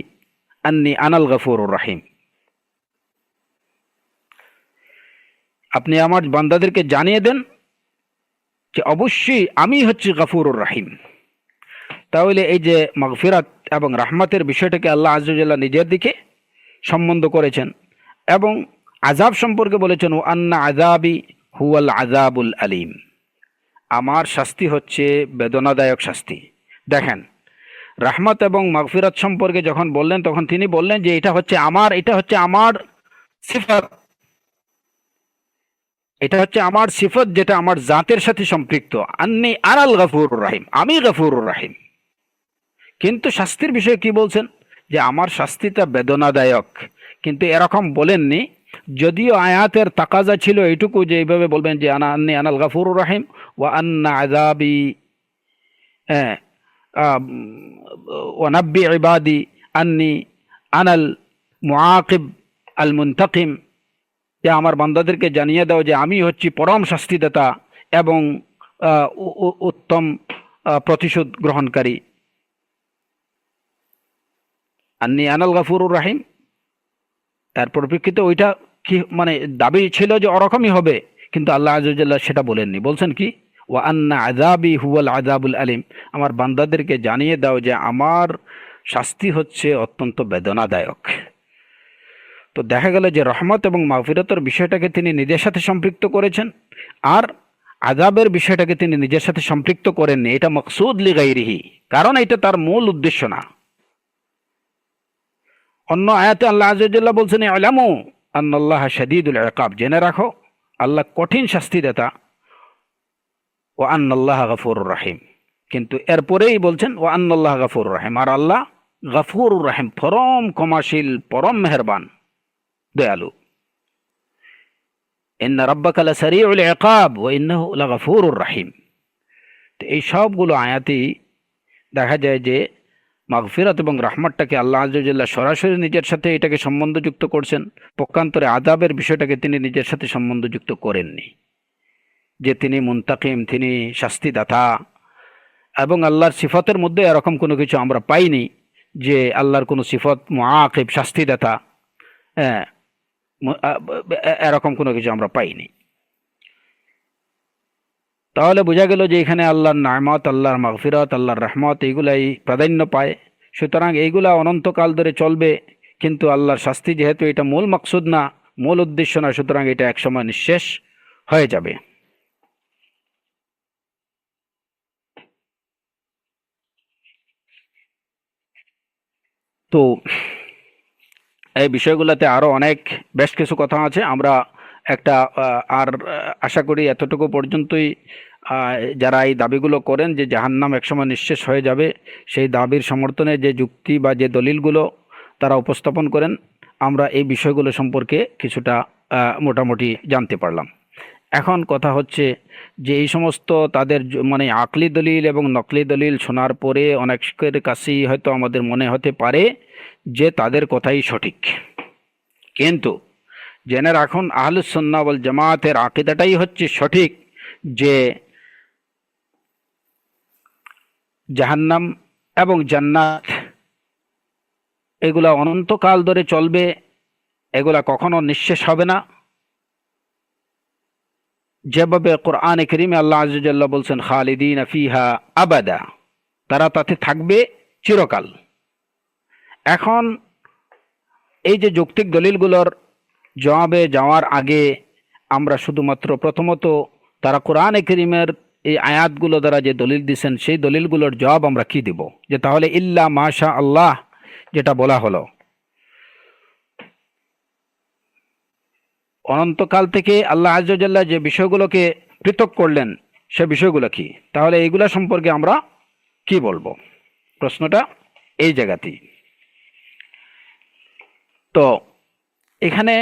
আন্নি আনাল গফুরুর রহিম, আপনি আমার বান্দাদেরকে জানিয়ে দেন যে অবশ্যই আমি হচ্ছি গফুরুর রহিম। তাহলে এই যে মাগফিরাত এবং রাহমাতের বিষয়টাকে আল্লাহ আযজা ওয়াজাল্লাহ নিজের দিকে সম্বন্ধ করেছেন, এবং আযাব সম্পর্কে বলেছেন ও আন্না আযাবি হুয়াল আযাবুল আলিম, আমার শাস্তি হচ্ছে বেদনাদায়ক শাস্তি। দেখেন, রাহমাত এবং মাগফিরাত সম্পর্কে যখন বললেন, তখন তিনি বললেন যে এটা হচ্ছে আমার সিফাত, এটা হচ্ছে আমার সিফত, যেটা আমার জাতের সাথে সম্পৃক্ত। আন্নি আনাল গফুরুর রহিম, আমি গফুরুর রহিম। কিন্তু শাস্তির বিষয়ে কি বলছেন, যে আমার শাস্তিটা বেদনাদায়ক, কিন্তু এরকম বলেননি। যদিও আয়াতের তাকাজা ছিল এইটুকু যে এইভাবে বলবেন যে আন্নি আনাল গফুরুর রহিম ওয়া আন্না আযাবি, হ্যাঁ, ওয়া নাব্বি ইবাদি আন্নি আনাল মুআকিব আল মুনতাকিম, যে আমার বান্দাদেরকে জানিয়ে দাও যে আমি হচ্ছি পরম শাস্তিদাতা এবং উত্তম প্রতিশোধ গ্রহণকারী। আন্নি আনাল গফুরুর রহিম, তার পরিপ্রেক্ষিতে ওইটা কি মানে দাবি ছিল যে ওরকমই হবে, কিন্তু আল্লাহ আযজা ওয়াজাল্লাহ সেটা বলেননি। বলছেন কি, ওয়া আন্না আযাবি হুয়াল আযাবুল আলিম, আমার বান্দাদেরকে জানিয়ে দাও যে আমার শাস্তি হচ্ছে অত্যন্ত বেদনাদায়ক। তো দেখা গেল যে রহমত এবং মাগফিরাতের বিষয়টাকে তিনি নিজের সাথে সম্পৃক্ত করেছেন, আর আযাবের বিষয়টাকে তিনি নিজের সাথে সম্পৃক্ত করেননি। এটা মকসুদ লিগাইরিহি, কারণ এটা তার মূল উদ্দেশ্য না। অন্য আয়াতে আল্লাহ আযজা ওয়াজাল্লাহ বলছেন ইলামু আন্নাল্লাহা শাদীদুল ইকাব, জেনে রাখো আল্লাহ কঠিন শাস্তিদাতা, ওয়া আন্নাল্লাহা গফুরুর রহিম। কিন্তু এরপরেই বলছেন ওয়া আন্নাল্লাহা গফুরুর রহিম, আর আল্লাহ গফুরুর রহিম, পরম ক্ষমাশীল, পরম মেহেরবান, দয়ালু। ইন্না রাব্বাকা লাসারিউল ইকাব ওয়া ইন্নাহু লাগফুরুর রহিম। তো এই সবগুলো আয়াতেই দেখা যায় যে মাগফিরাত এবং রাহমাতটাকে আল্লাহ আযজা ওয়া জাল্লা সরাসরি নিজের সাথে এটাকে সম্বন্ধযুক্ত করছেন, পক্ষান্তরে আযাবের বিষয়টাকে তিনি নিজের সাথে সম্বন্ধযুক্ত করেননি। যে তিনি মুনতাকিম, তিনি শাস্তিদাতা, এবং আল্লাহর সিফতের মধ্যে এরকম কোনো কিছু আমরা পাইনি যে আল্লাহর কোনো সিফত মুআকিব, শাস্তিদাতা, হ্যাঁ, এরকম কোনো কিছু আমরা পাইনি। তাহলে বোঝা গেল যে এখানে আল্লাহর নামাত, আল্লাহর মাগফিরাত, আল্লাহর রহমত এইগুলাই প্রাধান্য পায়। সুতরাং এইগুলা অনন্তকাল ধরে চলবে, কিন্তু আল্লাহর শাস্তি যেহেতু এটা মূল মাকসুদ না, মূল উদ্দেশ্য না, সুতরাং এটা একসময় নিঃশেষ হয়ে যাবে। তো এই বিষয়গুলোতে আরও বেশ কিছু কথা আছে। আমরা একটা আশা করি এতটুকু পর্যন্তই যারা এই দাবিগুলো করেন যে জাহান্নাম একসময় নিঃশেষ হয়ে যাবে, সেই দাবির সমর্থনে যে যুক্তি বা যে দলিলগুলো তারা উপস্থাপন করেন, আমরা এই বিষয়গুলো সম্পর্কে কিছুটা মোটামুটি জানতে পারলাম। এখন কথা হচ্ছে যে এই সমস্ত তাদের মানে আকলি দলিল এবং নকলি দলিল শোনার পরে অনেকের কাছেই হয়তো আমাদের মনে হতে পারে যে তাদের কথাই সঠিক, কিন্তু জেনে রাখুন আহলুস সুন্নাহ ওয়াল জামাতের আকীদাটাই হচ্ছে সঠিক যে জাহান্নাম এবং জান্নাত এগুলা অনন্তকাল ধরে চলবে, এগুলা কখনো নিঃশেষ হবে না। যেভাবে কোরআনে কারীমে আল্লাহ আযজা ওয়া জাল্লা বলছেন খালিদিনা ফিহা আবাদা, তারা তাতে থাকবে চিরকাল। এখন এই যে যৌক্তিক দলিলগুলোর জবাবে যাওয়ার আগে আমরা শুধুমাত্র প্রথমত তারা কোরআনে কারীমের এই আয়াতগুলো দ্বারা যে দলিল দিচ্ছেন সেই দলিলগুলোর জবাব আমরা কি দিব, যে তাহলে ইল্লা মাশা আল্লাহ যেটা বলা হলো, অনন্তকাল থেকে আল্লাহ আযজা ওয়া জাল্লা যে বিষয়গুলোকে পৃথক করলেন সে বিষয়গুলো কি, তাহলে এইগুলা সম্পর্কে আমরা কি বলবো? প্রশ্নটা এই জায়গাতেই। তো এখানে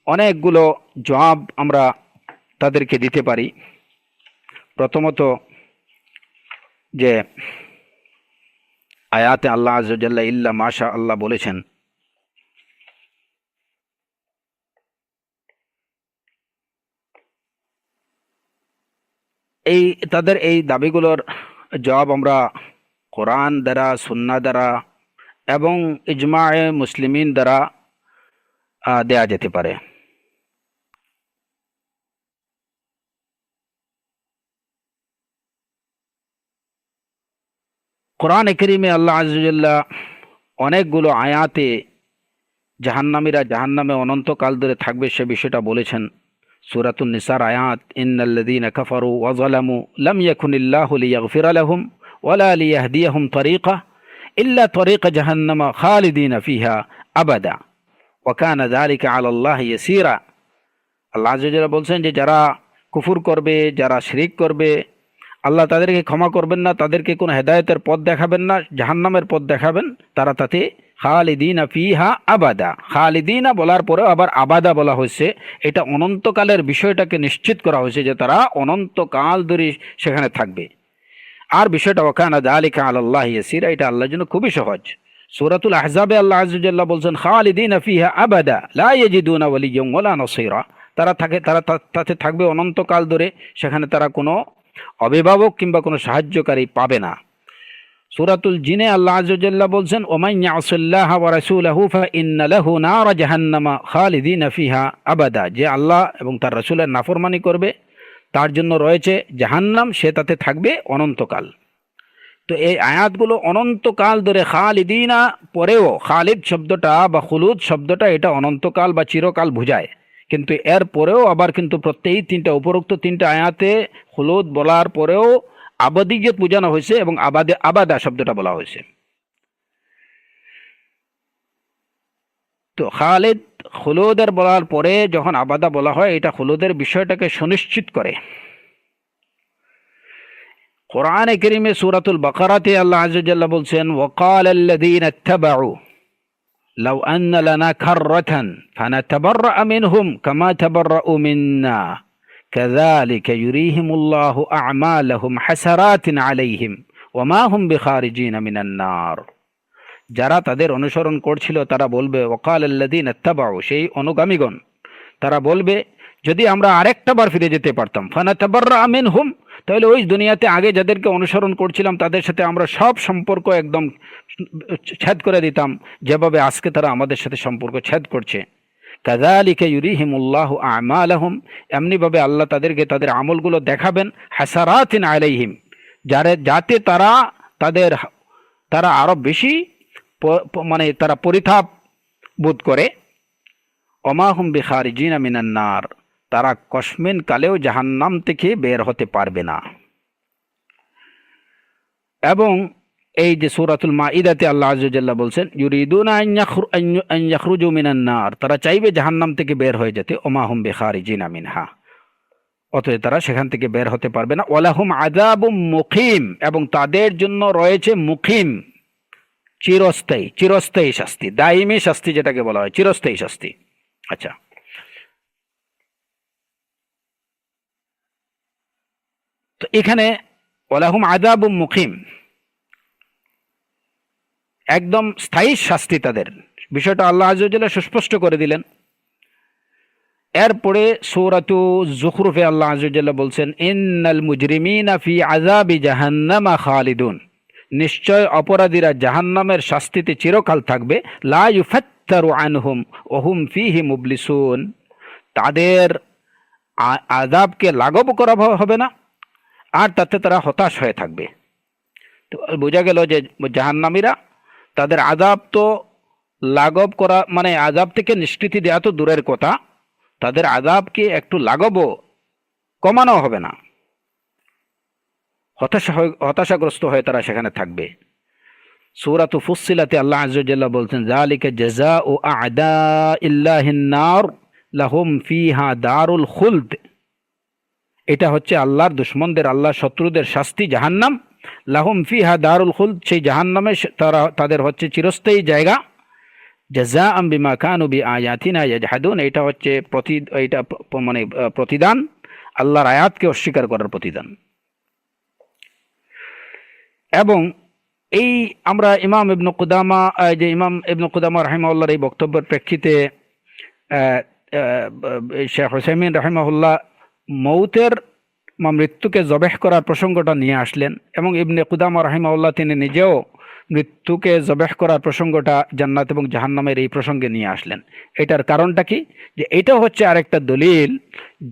অনেকগুলো জবাব আমরা তাদেরকে দিতে পারি। প্রথমত যে আয়াতে আল্লাহ আযজা ওয়া জাল্লা ইল্লা মাশা আল্লাহ বলেছেন, এই তাদের এই দাবিগুলোর জবাব আমরা কোরআন দ্বারা, সুন্নাহ দ্বারা এবং ইজমায়ে মুসলিমিন দ্বারা দেয়া যেতে পারে। কোরআনে কারীমে আল্লাহ আযজা ওয়া জাল্লা অনেকগুলো আয়াতে জাহান্নামীরা জাহান্নামে অনন্তকাল ধরে থাকবে সে বিষয়টা বলেছেন। সূরাতুন নিসার আয়াত, ইন্নাল্লাযীনা কাফারু ওয়া যালামু লাম ইয়াকুনিল্লাহু লিয়াগফিরা লাহুম ওয়ালা লিয়াহদিয়াহুম তরিকা ইল্লা তরিকা জাহান্নামা খালিদিনা ফিহা আবাদা ওয়া কানা যালিকা আলাল্লাহি ইয়াসীরা। আল্লাহ আযজা ওয়া জাল্লা বলছেন যে যারা কুফর করবে, যারা শিরক করবে, আল্লাহ তাদেরকে ক্ষমা করবেন না, তাদেরকে কোনো হেদায়েতের পথ দেখাবেন না, জাহান্নামের পথ দেখাবেন, তারা তাতে খালিদিনা ফিহা আবাদা। খালিদিনা বলার পরেও আবার আবাদা বলা হয়েছে, এটা অনন্তকালের বিষয়টাকে নিশ্চিত করা হয়েছে যে তারা অনন্তকাল ধরে সেখানে থাকবে। আর বিষয়টা ওয়া কানা যালিকা আলাল্লাহি ইয়াসীরা, এটা আল্লাহর জন্য খুবই সহজ। সূরাতুল আহজাবে আল্লাহ আযজা ওয়া জাল্লা বলছেন খালিদিনা ফিহা আবাদা লা ইয়াজিদুনা ওয়ালিয়্যান ওয়ালা নাসীরা, তারা তাতে থাকবে অনন্তকাল ধরে, সেখানে তারা কোনো অভিভাবক কিংবা কোনো সাহায্যকারী পাবে না। সূরাতুল জিনে আল্লাহ আযজা ওয়া জাল্লা বলছেন ওমান ইয়াসিল্লাহা ওয়া রাসূলাহু ফাইন্না লাহু নার জাহান্নামা খালিদিনা ফিহা আবাদা, যে আল্লাহ এবং তার রাসূলের নাফরমানি করবে তার জন্য রয়েছে জাহান্নাম, সে তাতে থাকবে অনন্তকাল। তো এই আয়াতগুলো অনন্তকাল ধরে খালিদিনা পরেও, খালিদ শব্দটা বা খুলুদ শব্দটা এটা অনন্তকাল বা চিরকাল বোঝায়, কিন্তু এর পরেও আবার কিন্তু প্রত্যেক উপরোক্ত তিনটা আয়াতে খুলুদ বলার পরেও আবাদিয়ত বোঝানো হয়েছে এবং আবাদা শব্দটা বলা হয়েছে। তো খালিদ খুলুদের বলার পরে যখন আবাদা বলা হয়, এটা খুলুদের বিষয়টাকে সুনিশ্চিত করে। কোরআনে কারীমে সূরাতুল বাকারাতে আল্লাহ আযজা ওয়া জাল্লা বলছেন ওয়াকালাল্লাযীনা ইত্তাবাউ লাউ আন্না লানা কাররাতান ফানাতাবাররা মিনহুম কামা তাবাররাউ মিন্না কাযালিকা ইউরিহিমুল্লাহু আ'মালাহুম হাসারাতিন আলাইহিম ওমা হুম বিখারিজিনা মিনান নার। যারা তাদের অনুসরণ করছিল তারা বলবে, ওয়াকাল আল্লাযীনা ইত্তাবাউ, সেই অনুগামীগণ তারা বলবে, যদি আমরা আরেকটা বার ফিরে যেতে পারতাম, ফানাতাবাররা মিনহুম, তাহলে ওই দুনিয়াতে আগে যাদেরকে অনুসরণ করছিলাম তাদের সাথে আমরা সব সম্পর্ক একদম ছেদ করে দিতাম, যেভাবে আজকে তারা আমাদের সাথে সম্পর্ক ছেদ করছে। কাযালিকা ইউরিহিমুল্লাহু আমালাহুম, এমনিভাবে আল্লাহ তাদেরকে তাদের আমলগুলো দেখাবেন, হাসারাতিন আলাইহিম, যাতে তাদের তারা আরো বেশি মানে তারা পরিতাপ বোধ করে। ওমা হুম বিখারিজিনা মিনান নার, তারা কসমিন কালেও জাহান্নাম থেকে বের হতে পারবে না। এবং এই যে সূরাতুল মাইদাতে আল্লাহ আযজা ওয়া জাল্লা বলছেন, ইউরিদুনা আন ইয়াখরুজু মিনান নার, তারা চাইবে জাহান্নাম থেকে বের হয়ে যেতে। ওমা হুম বিখারিজিনা মিনহা, অতএব তারা সেখান থেকে বের হতে পারবে না। ওয়ালাহুম আযাবুম মুকিম, এবং তাদের জন্য রয়েছে মুকিম, চিরস্থায়ী, চিরস্থায়ী শাস্তি, দায়িমী শাস্তি যেটাকে বলা হয়, চিরস্থায়ী শাস্তি। আচ্ছা, তো এখানে ওয়ালাহুম আযাবুম মুকিম, একদম স্থায়ী শাস্তি তাদের, বিষয়টা আল্লাহ আযজা ওয়া জাল্লা সুস্পষ্ট করে দিলেন। এরপরে সূরাতু যুখরুফে আল্লাহ আযজা ওয়া জাল্লা বলছেন, ইন্নাল মুজরিমিনা ফি আযাবি জাহান্নামা খালিদুন, নিশ্চয় অপরাধীরা জাহান্নামের শাস্তিতে চিরকাল থাকবে। লা ইউফাত্তারু আনহুম ওয়া হুম ফীহি মুবলিসুন, তাদের আযাবকে লাঘব করা হবে না, আর তাতে তারা হতাশ হয়ে থাকবে। তো বোঝা গেল যে জাহান্নামীরা, তাদের আযাব তো লাঘব করা মানে আযাব থেকে নিষ্কৃতি দেওয়া তো দূরের কথা, তাদের আযাবকে একটু লাঘবও কমানো হবে না, হতাশাগ্রস্ত হয়ে তারা সেখানে থাকবে। সূরাতু ফুসসিলাতে আল্লাহ আযজা ওয়া জাল্লা বলছেন, যালিকা জাযাউ আ'দাইল্লাহিন নার লাহুম ফিহা দারুল খুলদ, এটা হচ্ছে আল্লাহর দুশমনদের, আল্লাহর শত্রুদের শাস্তি জাহান্নাম। লাহুম ফিহা দারুল খুলদ, সেই জাহান্নামে তাদের হচ্ছে চিরস্থায়ী জায়গা। জাযাআম বিমা কানু বিআয়াতিনা ইয়াজহাদুন, এটা হচ্ছে প্রতিদান, আল্লাহর আয়াতকে অস্বীকার করার প্রতিদান। এবং এই আমরা ইমাম ইবনে কুদামা রাহিমাহুল্লাহর এই বক্তব্যের প্রেক্ষিতে শেখ উসাইমিন রাহিমাহুল্লাহ মৃত্যুকে জবেহ করার প্রসঙ্গটা নিয়ে আসলেন, এবং ইবনে কুদামা রাহিমাহুল্লাহ তিনি নিজেও মৃত্যুকে জবেহ করার প্রসঙ্গটা জান্নাত এবং জাহান্নামের এই প্রসঙ্গে নিয়ে আসলেন। এটার কারণটা কি, যে এটা হচ্ছে আরেকটা দলিল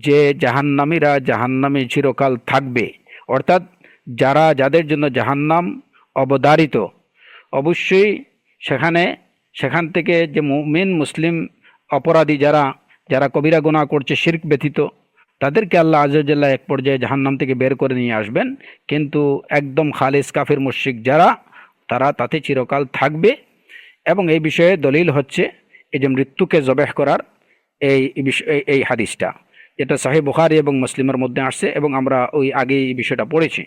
যে জাহান্নামীরা জাহান্নামে চিরকাল থাকবে, অর্থাৎ যাদের জন্য জাহান্নাম অবধারিত, অবশ্যই সেখান থেকে যে মুমিন মুসলিম অপরাধী যারা কবিরা গুনাহ করছে শিরক ব্যতীত, তাদেরকে আল্লাহ আযজা ওয়া জাল্লা এক পর্যায়ে জাহান্নাম থেকে বের করে নিয়ে আসবেন, কিন্তু একদম খালিস কাফির মুশরিক তারা তাতে চিরকাল থাকবে। এবং এই বিষয়ে দলিল হচ্ছে এই যে মৃত্যুকে জবেহ করার এই হাদিসটা, যেটা সহিহ বুখারী এবং মুসলিমের মধ্যে আসছে, এবং আমরা ওই আগে এই বিষয়টা পড়েছি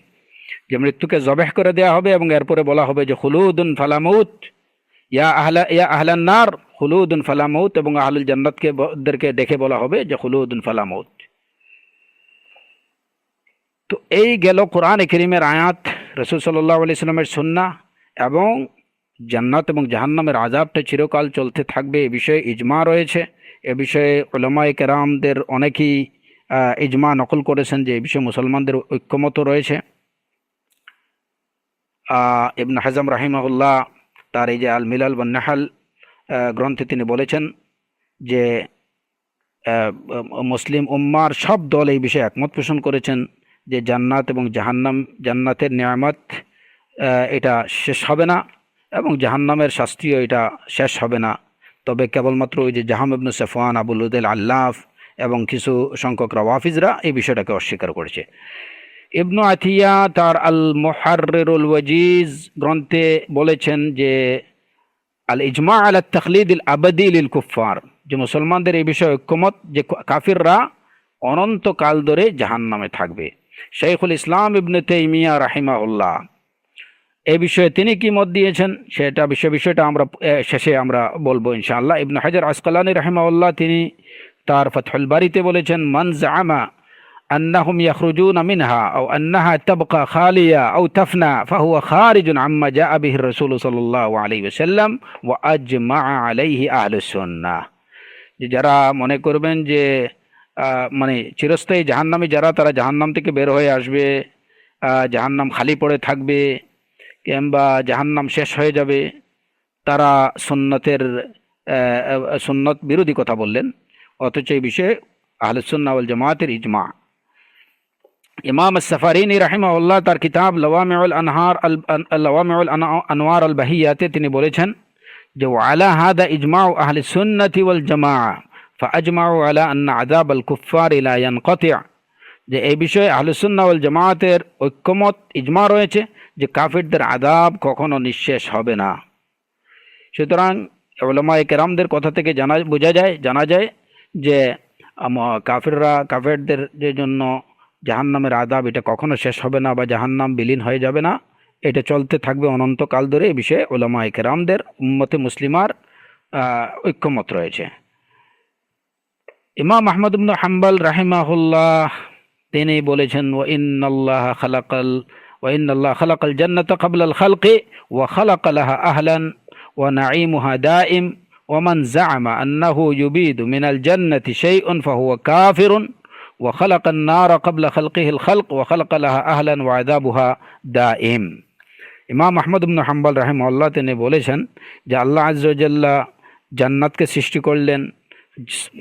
যে মৃত্যুকে জবেহ করে দেওয়া হবে, এবং এরপরে বলা হবে যে খুলুদুন ফালা মাউত, ইয়া আহলান নার খুলুদুন ফালা মাউত, এবং আহলুল জান্নাতকে ডেকে বলা হবে যে খুলুদুন ফালা মাউত। তো এই গেল কোরআনে কারীমের আয়াত, রাসূল সাল্লাল্লাহু আলাইহি সাল্লামের সুন্নাহ, এবং জান্নাত এবং জাহান্নামের আযাবটা চিরকাল চলতে থাকবে এ বিষয়ে ইজমা রয়েছে। এ বিষয়ে উলামায়ে কেরামদের অনেকেই ইজমা নকল করেছেন যে এই বিষয়ে মুসলমানদের ঐক্যমত রয়েছে। ইবনে হাজম রাহিমাহুল্লাহ তার এই যে আল মিলাল ওয়ান নাহাল গ্রন্থে তিনি বলেছেন যে মুসলিম উম্মার সব দল এই বিষয়ে একমত পোষণ করেছেন যে জান্নাত এবং জাহান্নাম, জান্নাতের নিয়ামত এটা শেষ হবে না, এবং জাহান্নামের শাস্তিও এটা শেষ হবে না। তবে কেবলমাত্র ওই যে জাহাম ইবনে সাফওয়ান, আবু লুদাইল আল্লাফ এবং কিছু সংখ্যক রাওয়াফিজরা এই বিষয়টাকে অস্বীকার করেছে। ইবনু আতিয়া তার আল মুহাররিরুল ওয়াজিজ গ্রন্থে বলেছেন যে আল ইজমা আলা তাকলিদ আল আবাদি লিল কুফার, যে মুসলমানদের এই বিষয়ে ঐক্যমত যে কাফিররা অনন্তকাল ধরে জাহান্নামে থাকবে। শাইখুল ইসলাম ইবনে তাইমিয়া রাহিমাহুল্লাহ এই বিষয়ে তিনি কি মত দিয়েছেন বিষয়টা আমরা শেষে আমরা বলবো ইনশাআল্লাহ। ইবনে হাজার আসকালানী রাহিমাহুল্লাহ তিনি তার ফাতহুল বারীতে বলেছেন, মান জাআমা أنهم يخرجون منها أو أنها تبقى خالية أو تفنى فهو خارج عما جاء به الرسول صلى الله عليه وسلم وأجمع عليه أهل السنة যে যারা মনে করবেন যে মানে চিরস্থায়ী জাহান্নামী যারা, তারা জাহান্নাম থেকে বের হয়ে আসবে, জাহান্নাম খালি পড়ে থাকবে কিংবা জাহান্নাম শেষ হয়ে যাবে, তারা সুন্নত বিরোধী কথা বললেন। অথচ এই বিষয়ে আহলুস সুন্নাহ ওয়াল জামাতের ইজমা। ইমাম আস-সাফারিনী রাহিমাহুল্লাহ তার কিতাব লাওয়ামিউল আনওয়ার আল বাহিয়াতে তিনি বলেছেন যে ওয়ালা হাদা ইজমাউ আহলিস সুন্নাতি ওয়াল জামাআ ফাআজমাউ আলা আন্না আযাব আল কুফফার লা ইয়ানকাতি', যে এই বিষয়ে আহলুস সুন্নাহ ওয়াল জামাতের ঐক্যমত ইজমা রয়েছে যে কাফিরদের আযাব কখনো নিঃশেষ হবে না। সুতরাং উলামায়ে কেরামদের কথা থেকে জানা যায় যে কাফেরদের যে জন্য জাহান্নামের আযাব এটা কখনো শেষ হবে না বা জাহান্নাম বিলীন হয়ে যাবে না, এটা চলতে থাকবে অনন্তকাল ধরে। এই বিষয়ে উলামায়ে কেরামদের উম্মতে মুসলিমার ঐক্যমত রয়েছে। ইমাম আহমদ ইবনে হাম্বল রাহিমাহুল্লাহ তিনি বলেছেন ওয়া ইন্নাল্লাহ খালাকাল জান্নাতা ক্বাবলাল খালকি ওয়া খালাকা লাহা আহলান ওয়া নাঈমুহা দাইম ওয়া মান যাআমা আন্নাহু ইউবিদু মিনাল জান্নাতি শাইউন ফাহুয়া কাফিরুন ওয়া খালাকান নারা ক্বাবলা খালকিহিল খালক ওয়া খালাকা লাহা আহলান ওয়া আযাবুহা দাইম। ইমাম আহমদ ইবনে হাম্বল রাহিমাহুল্লাহ তিনি বলেছেন যে আল্লাহ আযজা ওয়া জাল্লা জান্নাতকে সৃষ্টি করলেন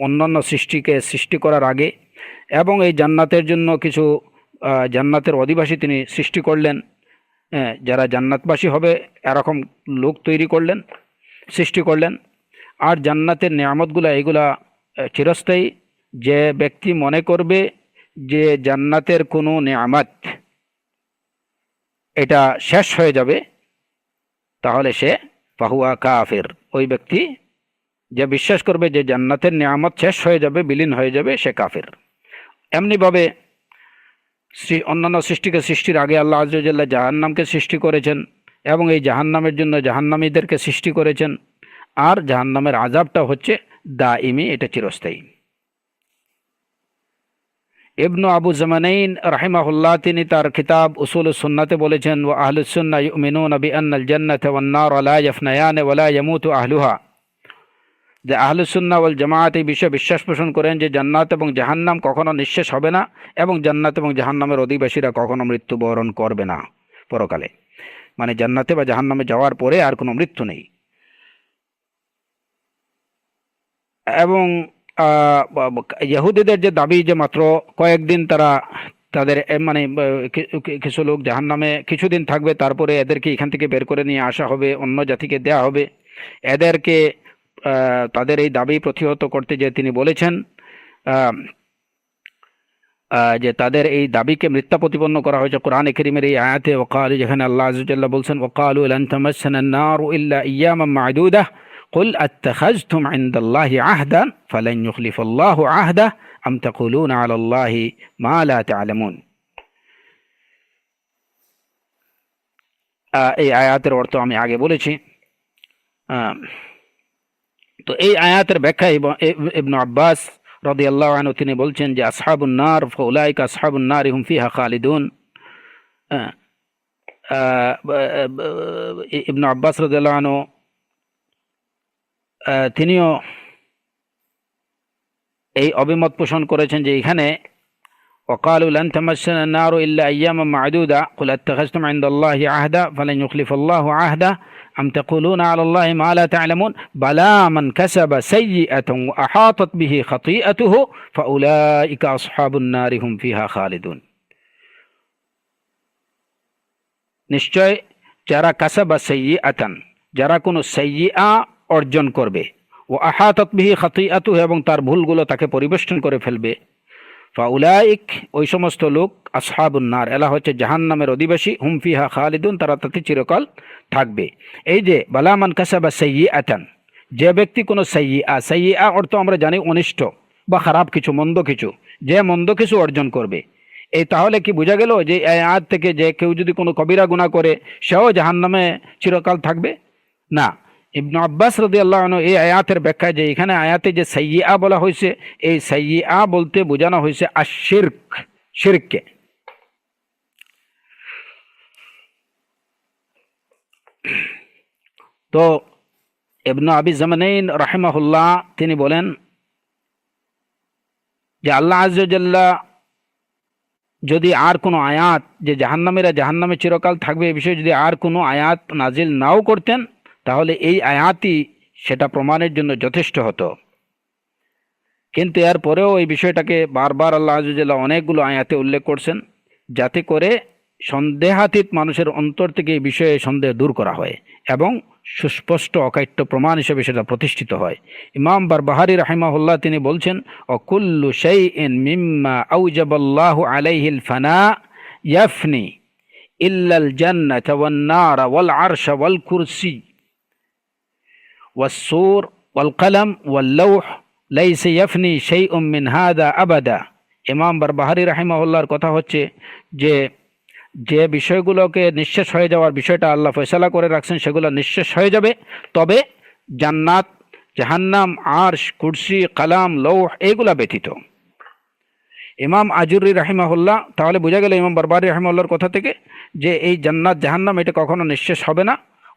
অন্যান্য সৃষ্টিকে সৃষ্টি করার আগে, এবং এই জান্নাতের জন্য কিছু জান্নাতের অধিবাসী তিনি সৃষ্টি করলেন, যারা জান্নাতবাসী হবে এরকম লোক সৃষ্টি করলেন। আর জান্নাতের নিয়ামতগুলো এগুলা চিরস্থায়ী। যে ব্যক্তি মনে করবে যে জান্নাতের কোনো নিয়ামত এটা শেষ হয়ে যাবে তাহলে সে ফাহুয়া কাফির। ওই ব্যক্তি যে বিশ্বাস করবে যে জান্নাতের নিয়ামত শেষ হয়ে যাবে, বিলীন হয়ে যাবে, সে কাফির। এমনিভাবে অন্যান্য সৃষ্টিকে সৃষ্টির আগে আল্লাহ আযজা ওয়া জাল্লা জাহান্নামকে সৃষ্টি করেছেন এবং এই জাহান্নামের জন্য জাহান্নামীদেরকে সৃষ্টি করেছেন। আর জাহান্নামের আযাবটা হচ্ছে দাইমি, এটা চিরস্থায়ী। ইবনু আবু জামানাইন রাহিমাহুল্লাহ তিনি তার কিতাব উসুলুস সুন্নাতে বলেছেন ওয়া আহলুস সুন্নাহ ইউমিনুনা বিআন্নাল জান্নাতা ওয়ান নার লা ইয়াফনায়ান ওয়া লা ইয়ামুতু আহলুহা, যে আহলুস সুন্নাহ ওয়াল জামাআত এই বিষয়ে বিশ্বাস পোষণ করেন যে জান্নাত এবং জাহান্নাম কখনো নিঃশেষ হবে না এবং জান্নাত এবং জাহান্নামের অধিবাসীরা কখনো মৃত্যুবরণ করবে না পরকালে, মানে জান্নাতে বা জাহান্নামে যাওয়ার পরে আর কোনো মৃত্যু নেই। এবং ইহুদিদের যে দাবি যে মাত্র কয়েকদিন তাদের মানে কিছু লোক জাহান্নামে কিছুদিন থাকবে, তারপরে এদেরকে এখান থেকে বের করে নিয়ে আসা হবে, অন্য জাতিকে দেয়া হবে, এদেরকে তাদের এই দাবি প্রতিহত করতে যে তিনি বলেছেন যে তাদের এই দাবিকে মিথ্যা প্রতিপন্ন করা হয়েছে কোরআনে কারীমের এই আয়াতে। ওয়াকালু, যেখানে আল্লাহ আযজা ওয়া জাল্লা বলছেন ওয়াকালু লান তামাসসানান নারু ইল্লা আইয়ামান মা'দুদাহ কুল আত্তাখাযতুম ইনদাল্লাহি আহদান ফালান ইউখলিফাল্লাহু আহদাহ আম তাকুলুনা আলাল্লাহি মা লা তা'লামুন। এই আয়াতের অর্থ আমি আগে বলেছি। তো এই আয়াতের ব্যাখ্যা ইবনে আব্বাস রাদিয়াল্লাহু আনহু তিনি বলছেন যে আসহাবুন নার ফাউলাইকা আসহাবুন নার হুম ফিহা খালিদুন। ইবনে আব্বাস রাদিয়াল্লাহু আনহু তিনিও এই অভিমত পোষণ করেছেন যে এখানে ওয়াকালু লান তামাসসানা নারু ইল্লা আইয়ামান মা'দুদা কুল আত্তাখাযতুম ইনদাল্লাহি আহদা ফালান ইউখলিফাল্লাহু আহদা আম তাকুলুনা আলাল্লাহি মা লা তা'লামুন বালা মান কাসাবা সাইয়্যাতান ওয়া আহাতাত বিহি খাতিআতুহু ফাউলাইকা আসহাবুন নারি হুম ফিহা খালিদুন। নিশ্চয় যারা কাসাবা সাইয়্যাতান, যারা কোনো সাইয়্যা অর্জন করবে, ও আহাতাত বিহি খাতিআতুহু এবং তার ভুলগুলো তাকে পরিবেষ্টন করে ফেলবে, ফাউলাইক ওই সমস্ত লোক আসহাবুন নার এরা হচ্ছে জাহান্নামের অধিবাসী, হুম ফিহা খালিদুন তারা তাতে চিরকাল থাকবে। এই যে বালামান কাসাবা সাইয়্যাতান, যে ব্যক্তি কোনো সাইয়্যা অর্থ আমরা জানি অনিষ্ট বা খারাপ কিছু, মন্দ কিছু, যে মন্দ কিছু অর্জন করবে, এই তাহলে কি বোঝা গেল যে এই আয়াত থেকে যে কেউ যদি কোনো কবিরা গুনাহ করে সেও জাহান্নামে চিরকাল থাকবে? না। ইবনে আব্বাস রাদিয়াল্লাহু আনহু এই আয়াতের ব্যাখ্যায় যে এখানে আয়াতে যে সাইয়্যা বলা হয়েছে, এই সাইয়্যা বলতে বোঝানো হয়েছে আশিরক, শিরককে। তো ইবনু আবি জামানাইন রাহিমাহুল্লাহ তিনি বলেন যে আল্লাহ আযজা ওয়া জাল্লা যদি আর কোনো আয়াত, যে জাহান্নামীরা জাহান্নামে চিরকাল থাকবে এই বিষয়ে যদি আর কোনো আয়াত নাজিল নাও করতেন, তাহলে এই আয়াতই সেটা প্রমাণের জন্য যথেষ্ট হতো। কিন্তু এরপরেও এই বিষয়টাকে বারবার আল্লাহ আযজা ওয়া জাল্লা অনেকগুলো আয়াতে উল্লেখ করছেন, যাতে করে সন্দেহাতীত মানুষের অন্তর থেকে এই বিষয়ে সন্দেহ দূর করা হয় এবং সুস্পষ্ট অকাট্য প্রমাণ হিসেবে সেটা প্রতিষ্ঠিত হয়। ইমাম বারবাহারি রাহিমাহুল্লাহ তিনি বলছেন, অকুল্লু শাইইন মিম্মা আউজাবাল্লাহু আলাইহিল ফানা ইয়াফনি ইল্লাল জান্নাতা ওয়ান নারা ওয়াল আরশা ওয়াল কুরসি ওয়াস সূর ওয়াল কলম ওয়াল লাওহ লাইসা ইয়াফনি শাইউম মিন হাদা আবাদা। ইমাম বারবাহারি রাহিমাহুল্লাহর কথা হচ্ছে যে যে বিষয়গুলোকে নিঃশেষ হয়ে যাওয়ার বিষয়টা আল্লাহ ফয়সালা করে রাখছেন সেগুলো নিঃশেষ হয়ে যাবে, তবে জান্নাত, জাহান্নাম, আরশ, কুরসি, কালাম, লৌহ এইগুলা ব্যতীত। ইমাম আজুরি রাহিমাহুল্লাহ, তাহলে বোঝা গেল ইমাম বারবারি রাহিমাহুল্লাহর কথা থেকে যে এই জান্নাত জাহান্নাম এটা কখনো নিঃশেষ হবে না,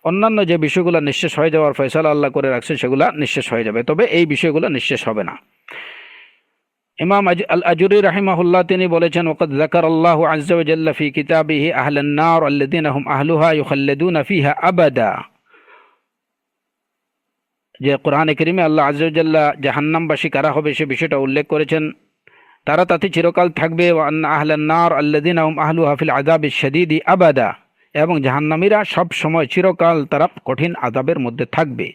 অন্যান্য যে বিষয়গুলো নিঃশেষ হয়ে যাওয়ার ফয়সালা আল্লাহ করে রাখছেন সেগুলা নিঃশেষ হয়ে যাবে, তবে এই বিষয়গুলো নিঃশেষ হবে না। ইমাম আল আজুরি রাহিমাহুল্লাহ তিনি বলেছেন, ওয়াকাদ যাকারাল্লাহু আযজা ওয়া জাল্লা ফি কিতাবিহি আহলান নার আল্লাযীনা হুম আহলুহা ইউখাল্লাদুনা ফিহা আবাদা। যে কোরআনে কারীমে আল্লাহ আযজা ওয়া জাল্লা জাহান্নামবাসী কারা হবে সে বিষয়টা উল্লেখ করেছেন, তারা তাতে চিরকাল থাকবে। ওয়া আন্না আহলান নার আল্লাযীনা হুম আহলুহা ফিল আযাবিশ শাদীদি আবাদা, এবং জাহান্নামীরা সব সময় চিরকাল তারা কঠিন আযাবের মধ্যে থাকবে।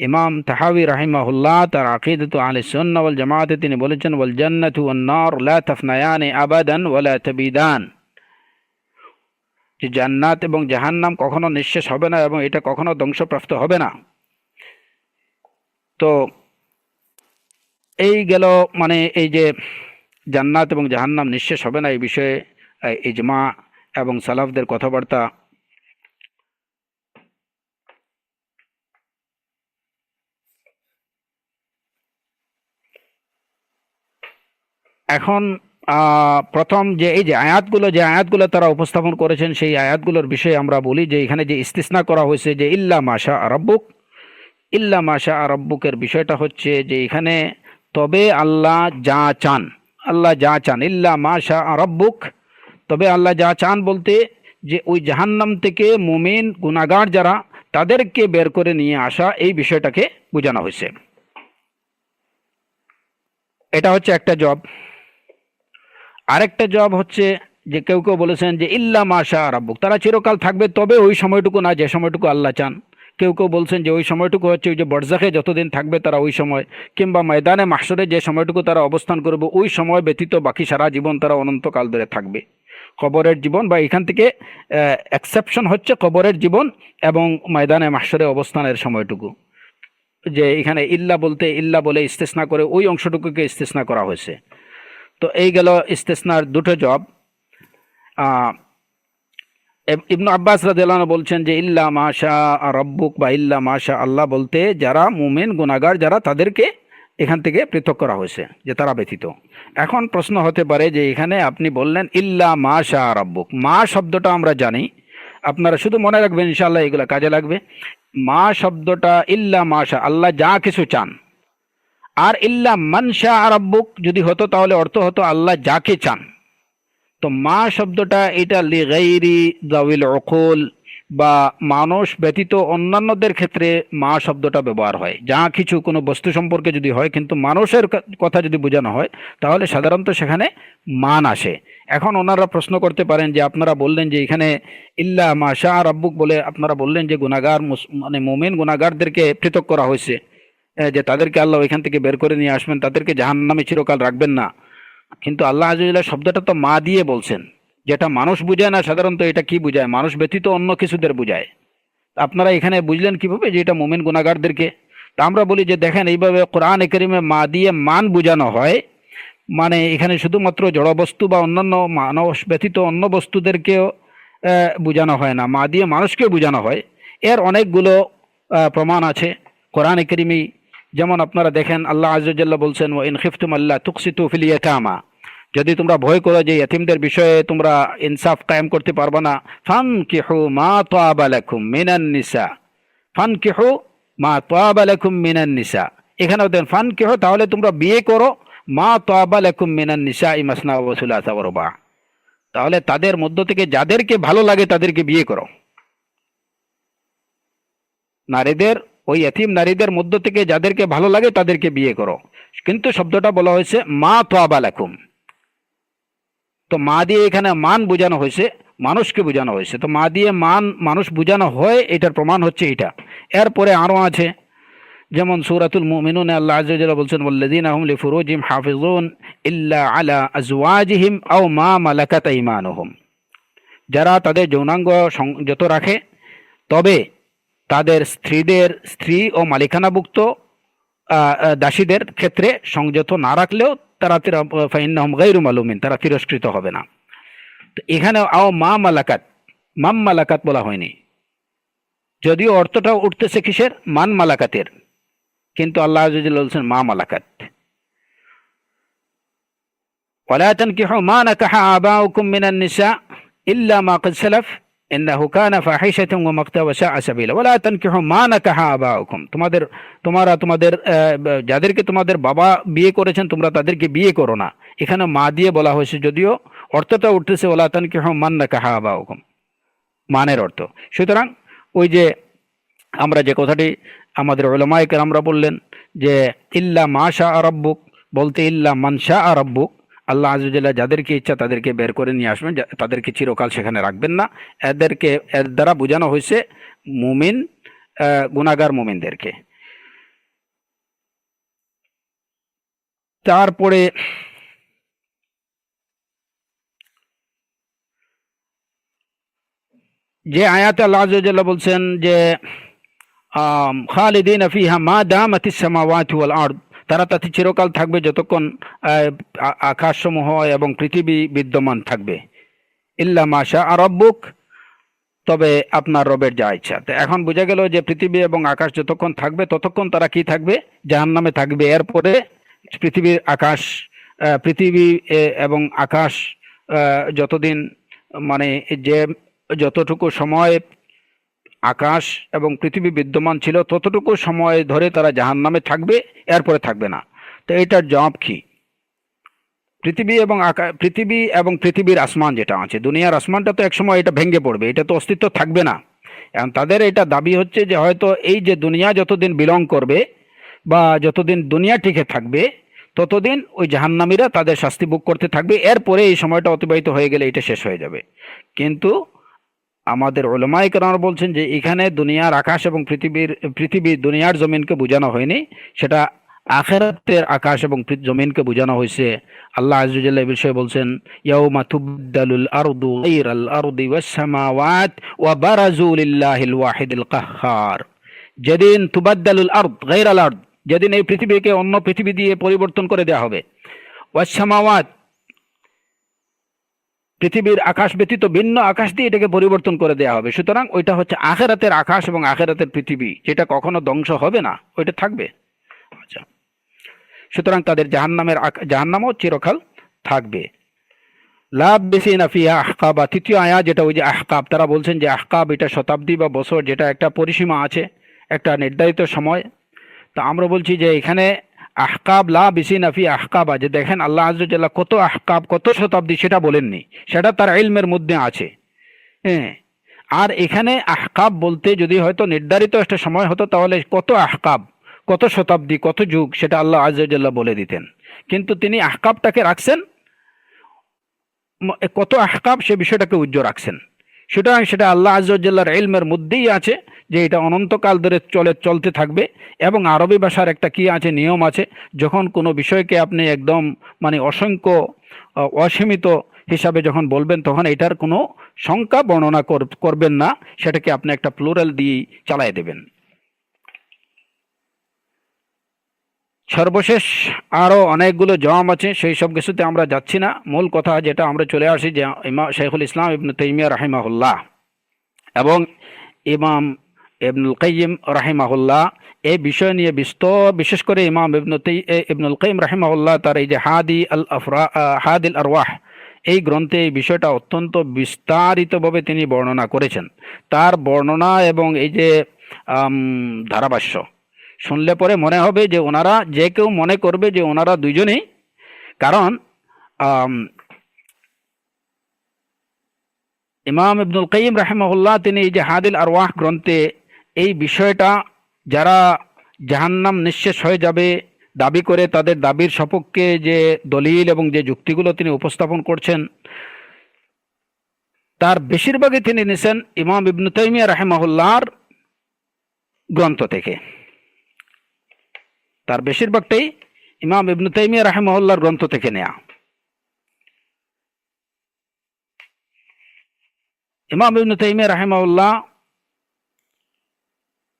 ইমাম তাহাবী রাহিমাহুল্লাহ তার আকীদাতু আহলে সুন্নাহ ওয়াল জামাতে তিনি বলেছেন, ওয়াল জান্নাতু ওয়ান নার লা তাফনায়ানি আবাদান ওয়ালা তাবিদান, যে জান্নাত এবং জাহান্নাম কখনো নিঃশেষ হবে না এবং এটা কখনো ধ্বংসপ্রাপ্ত হবে না। তো এই গেল মানে এই যে জান্নাত এবং জাহান্নাম নিঃশেষ হবে না এই বিষয়ে ইজমা এবং সালাফদের কথাবার্তা। এখন প্রথম যে এই যে আয়াতগুলো তারা উপস্থাপন করেছেন সেই আয়াতগুলোর বিষয়ে আমরা বলি যে এখানে যে ইস্তিসনা করা হয়েছে যে ইল্লা মাশা রব্বুক, ইল্লা মাশা রব্বুকের বিষয়টা হচ্ছে যে এখানে তবে আল্লাহ যা চান, আল্লাহ যা চান, ইল্লা মাশা রব্বুক, তবে আল্লাহ যা চান বলতে যে ওই জাহান্নাম থেকে মুমিন গুনাহগার যারা তাদেরকে বের করে নিয়ে আসা, এই বিষয়টাকে বোঝানো হয়েছে। এটা হচ্ছে একটা জব। আরেকটা জব হচ্ছে যে কেউ কেউ বলেছেন যে ইল্লা মাশা রাব্বুক, তারা চিরকাল থাকবে তবে ওই সময়টুকু না যে সময়টুকু আল্লাহ চান। কেউ কেউ বলছেন যে ওই সময়টুকু হচ্ছে ওই যে বরজাখে যতদিন থাকবে তারা ওই সময়, কিংবা ময়দানে মাহশরে যে সময়টুকু তারা অবস্থান করবে ওই সময় ব্যতীত বাকি সারা জীবন তারা অনন্তকাল ধরে থাকবে। কবরের জীবন বা এখান থেকে এক্সেপশন হচ্ছে কবরের জীবন এবং ময়দানে মাহশরে অবস্থানের সময়টুকু, যে এখানে ইল্লা বলতে ইল্লা বলে ইস্তেসনা করে ওই অংশটুকুকে ইস্তেসনা করা হয়েছে। তো এই গেল ইস্তেসনার দুটো জব। ইবনু আব্বাস রাদিয়াল্লাহু আনহু বলছেন যে ইল্লা মাশা রব্বুক বা ইল্লা মাশা আল্লাহ বলতে যারা মুমিন গুনাহগার যারা তাদেরকে এখান থেকে পৃথক করা হয়েছে, যে তারা ব্যতীত। এখন প্রশ্ন হতে পারে যে এখানে আপনি বললেন ইল্লা মাশা রব্বুক, মা শব্দটা আমরা জানি, আপনারা শুধু মনে রাখবেন ইনশাআল্লাহ এগুলো কাজে লাগবে। মা শব্দটা ইল্লা মাশা আল্লাহ যা কিছু চান, আর ইল্লা মানশা রব্বুক যদি হতো তাহলে অর্থ হতো আল্লাহ যাকে চান। তো মা শব্দটা এটা লিগাইরি যাওয়িল উকুল বা মানুষ ব্যতীত অন্যান্যদের ক্ষেত্রে মা শব্দটা ব্যবহার হয়, যা কিছু কোনো বস্তু সম্পর্কে যদি হয়, কিন্তু মানুষের কথা যদি বোঝানো হয় তাহলে সাধারণত সেখানে মান আসে। এখন ওনারা প্রশ্ন করতে পারেন যে আপনারা বললেন যে এখানে ইল্লা মাশা রাব্বুক বলে আপনারা বললেন যে গুনাহগার মানে মুমিন গুনাহগারদেরকে পৃথক করা হয়েছে, যে তাদেরকে আল্লাহ ওইখান থেকে বের করে নিয়ে আসবেন, তাদেরকে জাহান্নামে চিরকাল রাখবেন না। কিন্তু আল্লাহ আযজা ওয়া জাল্লা শব্দটা তো মা দিয়ে বলছেন, যেটা মানুষ বুঝায় না সাধারণত। এটা কি বুঝায়? মানুষ ব্যতীত অন্য কিছুদের বুঝায়। আপনারা এখানে বুঝলেন কিভাবে যে এটা মুমিন গুনাহগারদেরকে? তা আমরা বলি যে দেখেন এইভাবে কোরআনে কারীমে মা দিয়ে মান বোঝানো হয়, মানে এখানে শুধুমাত্র জড়বস্তু বা অন্যান্য মানুষ ব্যতীত অন্য বস্তুদেরকেও বোঝানো হয় না, মা দিয়ে মানুষকে বোঝানো হয়। এর অনেকগুলো প্রমাণ আছে কোরআনে কারীমে। যেমন আপনারা দেখেন আল্লাহ আযজা ওয়া জাল্লা বলছেন ওয়া ইন খিফতুম আল্লা তুকসিতু ফিল ইয়াতামা, যদি তোমরা ভয় করো যে ইতিমদের বিষয়ে তোমরা ইনসাফ কায়েম করতে পারবে না, ফানকিহু মা তাবা লাকুম মিনান নিসা, ফানকিহু মা তাবা লাকুম মিনান নিসা, এখানেও দেন ফানকিহু, তাহলে তোমরা বিয়ে করো, মা তাবা লাকুম মিনান নিসা মাসনা ওয়া সুলাসা ওয়া রুবা, তাহলে তাদের মধ্য থেকে যাদেরকে ভালো লাগে তাদেরকে বিয়ে করো। নারীদের, ওই এতিম নারীদের মধ্য থেকে যাদেরকে ভালো লাগে তাদেরকে বিয়ে করো, কিন্তু শব্দটা বলা হয়েছে মা তাবা লাকুম। তো মা দিয়ে এখানে মান বোঝানো হয়েছে, মানুষকে বোঝানো হয়েছে। তো মা দিয়ে মান মানুষ বোঝানো হয়, এটার প্রমাণ হচ্ছে এটা। এরপরে আরো আছে, যেমন সূরাতুল মুমিনুন আল্লাহ আযজা ওয়া জাল্লা বলছেন ওয়াল্লাযীনা হুম লিফুরুজিহিম হাফিজুন ইল্লা আলা আজওয়াজিহিম আও মা মালাকাত আইমানুহুম, যারা তাদের যৌনাঙ্গ সংযত রাখে, তবে তাদের স্ত্রী ও মালিকানাভুক্ত দাসীদের ক্ষেত্রে সংযত না রাখলেও তারা ফাইন্নাহুম গায়রু মালুমিন, তারা তিরস্কৃত হবে না। তো এখানে আও মা মালাকাত, মাম মালাকাত বলা হয়নি, যদিও অর্থটা উঠতেছে কিসের, মান মালাকাতের, কিন্তু আল্লাহ আযজা ওয়া জাল্লা বলছেন মা মালাকাত। ওয়ালা তানকিহু মা নাকাহা আবাউকুম মিনান নিসা ইল্লা মা ক্বাদ সালাফ ইন্নাহু কানা ফাহিশাতান ওয়া মাকতা ওয়া সাআ সাবিলা। ওয়ালা তানকিহু মা নাকাহা আবাউকুম, তোমাদের যাদেরকে তোমাদের বাবা বিয়ে করেছেন তোমরা তাদেরকে বিয়ে করো না। এখানে মা দিয়ে বলা হয়েছে, যদিও অর্থটা উঠতেছে ওয়ালা তানকিহু মান নাকাহা আবাউকুম, মানের অর্থ। সুতরাং ওই যে আমরা যে কথাটি আমাদের উলামায়ে কেরামরা বললেন যে ইল্লা মা শাআ রাব্বুক বলতে ইল্লা মান শাআ রাব্বুক, আল্লাহ আযজা ওয়া জাল্লা যাদেরকে ইচ্ছা তাদেরকে বের করে নিয়ে আসবেন, তাদেরকে চিরকাল সেখানে রাখবেন না। এর দ্বারা বোঝানো হয়েছে মুমিন, গুনাহগার মুমিনদেরকে। তারপরে যে আয়াতে আল্লাহ আযজা ওয়া জাল্লা বলছেন যে খালিদিনা ফিহা মা দামাতিস সামাওয়াতু ওয়াল আরদ, তারা তাতে চিরকাল থাকবে যতক্ষণ আকাশসমূহ এবং পৃথিবী বিদ্যমান থাকবে। ইল্লা মা শাআ রাব্বুক, তবে আপনার রবের যা ইচ্ছা। তো এখন বোঝা গেল যে পৃথিবী এবং আকাশ যতক্ষণ থাকবে ততক্ষণ তারা কি থাকবে, জাহান্নামে থাকবে। এরপরে পৃথিবী এবং আকাশ যতদিন, মানে যে যতটুকু সময় আকাশ এবং পৃথিবী বিদ্যমান ছিল ততটুকু সময় ধরে তারা জাহান্নামে থাকবে, এরপরে থাকবে না। তো এটার জবাব কি? পৃথিবী এবং পৃথিবীর আসমান যেটা আছে, দুনিয়ার আসমানটা তো একসময় এটা ভেঙে পড়বে, এটা তো অস্তিত্ব থাকবে না। এখন তাদের এটা দাবি হচ্ছে যে হয়তো এই যে দুনিয়া যতদিন বিলং করবে বা যতদিন দুনিয়া টিকে থাকবে ততদিন ওই জাহান্নামীরা তাদের শাস্তি ভোগ করতে থাকবে, এরপরে এই সময়টা অতিবাহিত হয়ে গেলে এটা শেষ হয়ে যাবে। কিন্তু আমাদের উলামায়ে কেরাম বলছেন যে এখানে দুনিয়ার আকাশ এবং পৃথিবী দুনিয়ার জমিনকে বোঝানো হয়নি, সেটা আখিরাতের আকাশ এবং জমিনকে বোঝানো হয়েছে। আল্লাহ আযজা ওয়া জাল্লা এই বিষয়ে বলছেন ইয়াউমা তুবদ্দালুল আরদু গায়রাল আরদি ওয়াস সামাওয়াত ওয়া বারাজু লিল্লাহিল ওয়াহিদিল কাহ্হার, যেদিন তুবাদ্দালুল আরদ গায়রাল আরদ, যেদিন এই পৃথিবীকে অন্য পৃথিবী দিয়ে পরিবর্তন করে দেওয়া হবে, ওয়াস সামাওয়াত, পৃথিবীর আকাশ ব্যতীত ভিন্ন আকাশ দিয়ে এটাকে পরিবর্তন করে দেওয়া হবে। সুতরাং ওইটা হচ্ছে আখিরাতের আকাশ এবং আখিরাতের পৃথিবী, যেটা কখনো ধ্বংস হবে না, ওইটা থাকবে। আচ্ছা, সুতরাং তাদের জাহান্নামও চিরকাল থাকবে। লাবিসিনা ফিহা আহকাবা, তৃতীয় আয়াত যেটা ওই যে আহকাব, তারা বলছেন যে আহকাব এটা শতাব্দী বা বছর, যেটা একটা পরিসীমা আছে, একটা নির্ধারিত সময়। তা আমরা বলছি যে এখানে আহকাব লাবিসিনা ফি আহকাবা, যে দেখেন আল্লাহ আযজা ওয়া জাল্লা কত আহকাব, কত শতাব্দী সেটা বলেননি, সেটা তার ইলমের মধ্যে আছে। হ্যাঁ, আর এখানে আহকাব বলতে যদি হয়তো নির্ধারিত একটা সময় হতো তাহলে কত আহকাব, কত শতাব্দী, কত যুগ, সেটা আল্লাহ আযজা ওয়া জাল্লা বলে দিতেন। কিন্তু তিনি আহকাবটাকে রাখছেন, কত আহকাব সে বিষয়টাকে উজ্জ্বল রাখছেন। সুতরাং সেটা আল্লাহ আযজা ওয়া জাল্লার ইলমের মধ্যেই আছে যে এটা অনন্তকাল ধরে চলতে থাকবে। এবং আরবি ভাষার একটা কি আছে, নিয়ম আছে, যখন কোনো বিষয়কে আপনি একদম মানে অসংখ্য অসীমিত হিসাবে যখন বলবেন তখন এটার কোনো সংখ্যা বর্ণনা করবেন না, সেটাকে আপনি একটা প্লুরাল দিয়ে চালাই দেবেন। সর্বশেষ আরও অনেকগুলো জবাব আছে, সেই সব কিছুতে আমরা যাচ্ছি না। মূল কথা যেটা আমরা চলে আসি যে শাইখুল ইসলাম ইবনে তাইমিয়া রাহিমাহুল্লাহ এবং ইমাম ইবনুল কাইয়িম রাহিমাহুল্লাহ এই বিষয় নিয়ে বিশেষ করে ইমাম ইবনুল কাইয়িম রাহিমাহুল্লাহ তার এই যে হাদিল আরওয়াহ এই গ্রন্থে এই বিষয়টা অত্যন্ত বিস্তারিতভাবে তিনি বর্ণনা করেছেন। তার বর্ণনা এবং এই যে ধারাভাষ্য শুনলে পরে মনে হবে যে ওনারা, যে কেউ মনে করবে যে ওনারা দুইজনেই, কারণ ইমাম ইবনুল কাইয়িম রাহিমাহুল্লাহ তিনি এই যে হাদিল আরওয়াহ গ্রন্থে এই বিষয়টা যারা জাহান্নাম নিঃশেষ হয়ে যাবে দাবি করে তাদের দাবির সপক্ষে যে দলিল এবং যে যুক্তিগুলো তিনি উপস্থাপন করছেন তার বেশিরভাগই তিনি নিছেন ইমাম ইবনু তাইমিয়া রাহিমাহুল্লাহর গ্রন্থ থেকে। তার বেশিরভাগটাই ইমাম ইবনু তাইমিয়া রাহিমাহুল্লাহর গ্রন্থ থেকে নেয়া। ইমাম ইবনু তাইমিয়া রাহিমাহুল্লাহ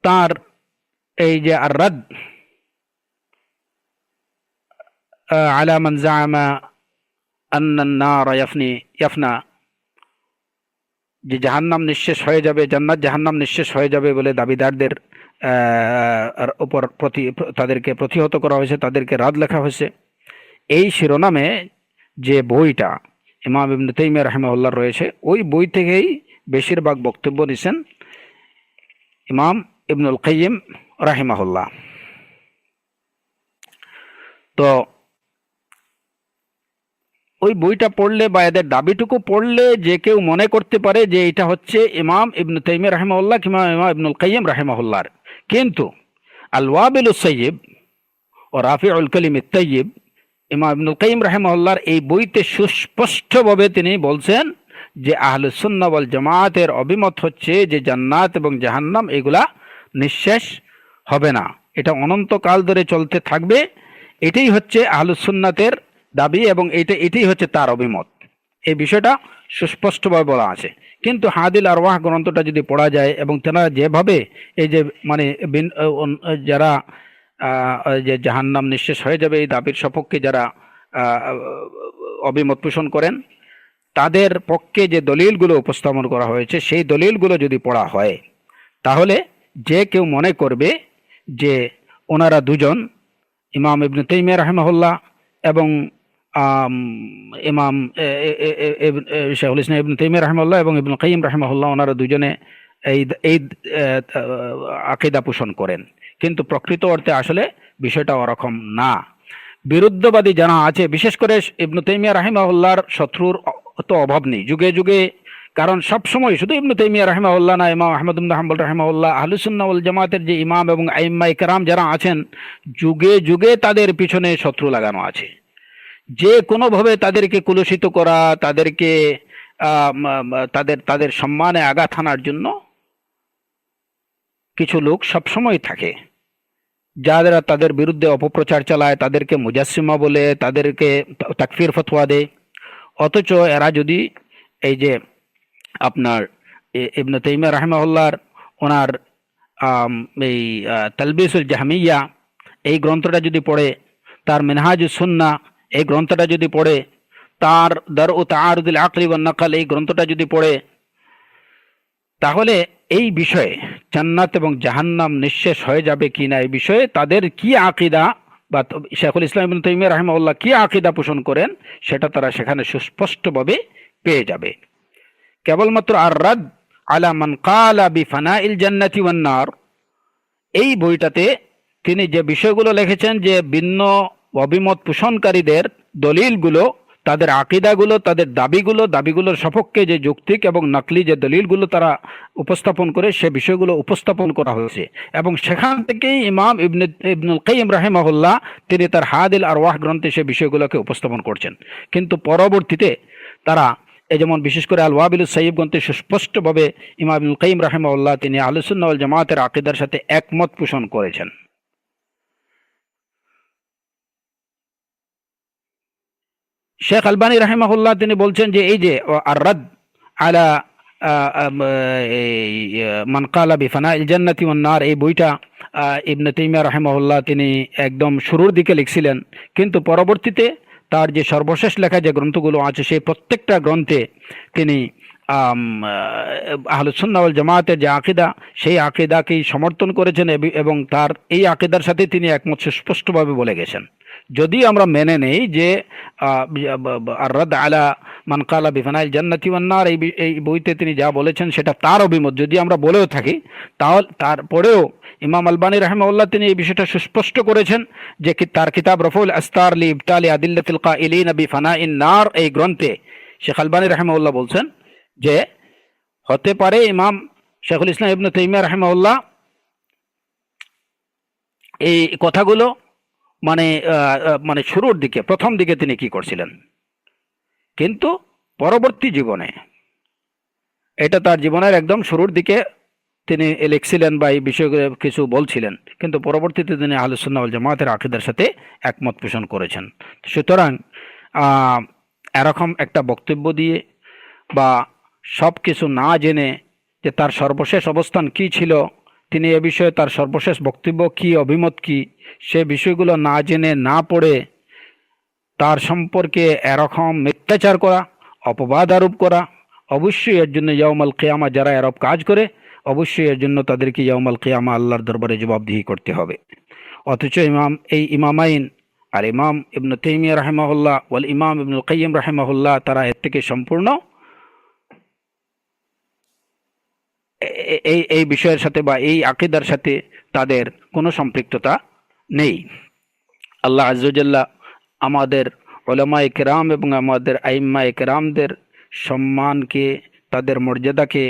তার এই যে আর রাদ আলা মান জাআমা আন্না আন-নার ইয়াফনা, যে জাহান্নাম নিঃশেষ হয়ে যাবে, জান্নাত জাহান্নাম নিঃশেষ হয়ে যাবে বলে দাবিদারদের উপর তাদেরকে প্রতিহত করা হয়েছে, তাদেরকে রাদ লেখা হয়েছে। এই শিরোনামে যে বইটা ইমাম ইবনে তাইমিয়া রাহিমাহুল্লাহ রয়েছে, ওই বই থেকেই বেশিরভাগ বক্তব্য নিছেন ইমাম ইবনুল কাইয়িম রাহিমাহুল্লাহ। তো ওই বইটা পড়লে বা এদের দাবিটুকু পড়লে যে কেউ মনে করতে পারে যে এটা হচ্ছে ইমাম ইবনে তাইমিয়া রাহিমাহুল্লাহ কিংবা ইমাম ইবনুল কাইয়িম রাহিমাহুল্লাহর। কিন্তু আল ওয়াবিলুস সাইয়্যিব ও রাফিউল কালিমিত তাইয়্যিব, ইমাম ইবনুল কাইয়িম রাহিমাহুল্লাহর এই বইতে সুস্পষ্টভাবে তিনি বলছেন যে আহলুস সুন্নাহ ওয়াল জামাতের অভিমত হচ্ছে যে জান্নাত এবং জাহান্নাম এগুলা নিঃশেষ হবে না, এটা অনন্তকাল ধরে চলতে থাকবে। এটাই হচ্ছে আহলুস সুন্নাতের দাবি এবং এটাই হচ্ছে তার অভিমত। এই বিষয়টা সুস্পষ্টভাবে বলা আছে। কিন্তু হাদিল আরওয়াহ গ্রন্থটা যদি পড়া যায় এবং তেনারা যেভাবে এই যে মানে যারা যে জাহান্নাম নিঃশেষ হয়ে যাবে এই দাবির সপক্ষে যারা অভিমত পোষণ করেন, তাদের পক্ষে যে দলিলগুলো উপস্থাপন করা হয়েছে সেই দলিলগুলো যদি পড়া হয়, তাহলে যে কেউ মনে করবে যে ওনারা দুজন, ইমাম ইবনে তাইমিয়া রাহিমাহুল্লাহ এবং ইমাম শাইখুল ইসলাম ইবনে তাইমিয়া রাহিমাহুল্লাহ এবং ইবনুল কাইয়িম রাহিমাহুল্লাহ, ওনারা দুজনে এই আকীদা পোষণ করেন। কিন্তু প্রকৃত অর্থে আসলে বিষয়টা ওরকম না। বিরুদ্ধবাদী যারা আছে, বিশেষ করে ইবনে তাইমিয়া রাহিমাহুল্লাহর শত্রুর তো অভাব নেই যুগে যুগে, কারণ সব সময় শুধু ইবনে তাইমিয়া রাহিমাহুল্লাহ না, ইমাম আহমদ ইবনে হাম্বল রাহিমাহুল্লাহ, আহলুস সুন্নাহ ওয়াল জামাতের যে ইমাম এবং আইম্মায়ে কেরাম যারা আছেন, যুগে যুগে তাদের পিছনে শত্রু লাগানো আছে। যে কোনোভাবে তাদেরকে কুলুষিত করা, তাদেরকে তাদের সম্মানে আঘাত হানার জন্য কিছু লোক সবসময় থাকে, যারা তাদের বিরুদ্ধে অপপ্রচার চালায়, তাদেরকে মুজাসসিমা বলে, তাদেরকে তাকফির ফতোয়া দেয়। অথচ এরা যদি এই যে আপনার ইবনে তাইমিয়া রাহিমাহুল্লাহর ওনার এই তালবিসুল জাহমিয়া এই গ্রন্থটা যদি পড়ে, তার মিনহাজুস সুন্নাহ এই গ্রন্থটা যদি পড়ে, তার দারউ তাআরুদুল আকলি ওয়ান নাকল এই গ্রন্থটা যদি পড়ে, তাহলে এই বিষয়ে জান্নাত এবং জাহান্নাম নিঃশেষ হয়ে যাবে কিনা এই বিষয়ে তাদের কি আকীদা বা শাইখুল ইসলাম ইবনে তাইমিয়া রাহিমাহুল্লাহ কি আকীদা পোষণ করেন সেটা তারা সেখানে সুস্পষ্টভাবে পেয়ে যাবে। কেবলমাত্র আর রাদ আলা মান ক্বালা বিফানাইল জান্নাতি ওয়ান নার এই বইটাতে তিনি যে বিষয়গুলো লিখেছেন, যে ভিন্ন অভিমত পোষণকারীদের দলিলগুলো, তাদের আকীদাগুলো, তাদের দাবিগুলোর সপক্ষে যে যৌক্তিক এবং নকলি যে দলিলগুলো তারা উপস্থাপন করে, সে বিষয়গুলো উপস্থাপন করা হয়েছে। এবং সেখান থেকেই ইমাম ইবনুল কাইয়িম রাহিমাহুল্লাহ তিনি তার হাদিল আরওয়াহ গ্রন্থে সে বিষয়গুলোকে উপস্থাপন করছেন। কিন্তু পরবর্তীতে তারা যেমন বিশেষ করে আল ওয়াবিলুস সাইয়্যিব গ্রন্থে সুস্পষ্টভাবে ইমাম ইবনুল কাইয়িম রাহিমাহুল্লাহ তিনি আহলুস সুন্নাহ ওয়াল জামাতের আকীদার সাথে একমত পোষণ করেছেন। শেখ আলবানী রাহিমাহুল্লাহ তিনি বলছেন যে এই যে আর রাদ আলা মান ক্বালা বিফানাইল জান্নাতি ওয়ান নার এই বইটা ইবনে তাইমিয়া রাহিমাহুল্লাহ তিনি একদম শুরুর দিকে লিখছিলেন, কিন্তু পরবর্তীতে তার যে সর্বশেষ লেখা যে গ্রন্থগুলো আছে সেই প্রত্যেকটা গ্রন্থে তিনি আহলুস সুন্নাহ ওয়াল জামাতের যে আকীদা, সেই আকীদাকেই সমর্থন করেছেন এবং তার এই আকীদার সাথে তিনি একমত সুস্পষ্টভাবে বলে গেছেন। যদি আমরা মেনে নেই যে আর রাদ আলা মান কালা বিফানাইল জান্নাতি ওয়ান নার, এই বইতে তিনি যা বলেছেন সেটা তার অভিমত, যদি আমরা বলেও থাকি, তাহলে তারপরেও ইমাম আলবানী রাহিমাহুল্লাহ তিনি এই বিষয়টা সুস্পষ্ট করেছেন যে তার কিতাব রফউল আস্তার লি ইবতালি আদিল্লাতিল কাইলিন বিফানাইন নার, এই গ্রন্থে শেখ আলবানী রাহিমাহুল্লাহ বলছেন যে হতে পারে ইমাম শেখুল ইসলাম ইবনে তাইমিয়া রাহিমাহুল্লাহ এই কথাগুলো মানে মানে শুরুর দিকে, প্রথম দিকে তিনি কি করছিলেন, কিন্তু পরবর্তী জীবনে, এটা তার জীবনের একদম শুরুর দিকে তিনি লিখছিলেন বা এই বিষয়ে কিছু বলছিলেন, কিন্তু পরবর্তীতে তিনি আহলুস সুন্নাহ ওয়াল জামাতের আকীদার সাথে একমত পোষণ করেছেন। সুতরাং এরকম একটা বক্তব্য দিয়ে বা সব কিছু না জেনে যে তার সর্বশেষ অবস্থান কি ছিল, তিনি এ বিষয়ে তার সর্বশেষ বক্তব্য কি, অভিমত কি, সে বিষয়গুলো না জেনে না পড়ে তার সম্পর্কে এরকম মিথ্যাচার করা, অপবাদ আরোপ করা, অবশ্যই এর জন্য ইয়াউমাল কিয়ামা যারা এরকম কাজ করে, অবশ্যই এর জন্য তাদেরকে ইয়াউমাল কিয়ামা আল্লাহর দরবারে জবাবদিহি করতে হবে। অথচ এই ইমামাইন আর ইমাম ইবনে তাইমিয়া রাহিমাহুল্লাহ ওয়াল ইমাম ইবনুল কাইয়িম রাহিমাহুল্লাহ তারা এর থেকে সম্পূর্ণ এই বিষয়ের সাথে বা এই আকীদার সাথে তাদের কোনো সম্পৃক্ততা নেই। আল্লাহ আযজা ওয়া জাল্লা আমাদের উলামায়ে কেরাম এবং আমাদের আইম্মায়ে কেরামদের সম্মানকে, তাদের মর্যাদাকে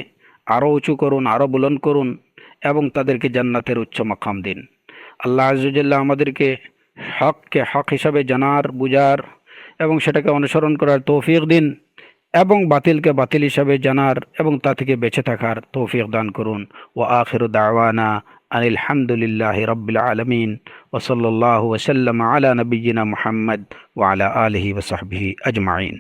আরও উঁচু করুন, আরও বুলন্দ করুন এবং তাদেরকে জান্নাতের উচ্চ মাকাম দিন। আল্লাহ আযজা ওয়া জাল্লা আমাদেরকে হককে হক হিসাবে জানার, বুঝার এবং সেটাকে অনুসরণ করার তৌফিক দিন এবং বাতিলকে বাতিল হিসাবে জানার এবং তা থেকে বেঁচে থাকার তৌফিক দান করুন। ওয়া আখিরু দাওয়ানা আনিল হামদুলিল্লাহি রাব্বিল আলামিন ওয়া সাল্লাল্লাহু ওয়া সাল্লামা আলা নাবিয়্যিনা মুহাম্মদ ওয়া আলা আলিহি ওয়া সাহবিহি আজমাইন।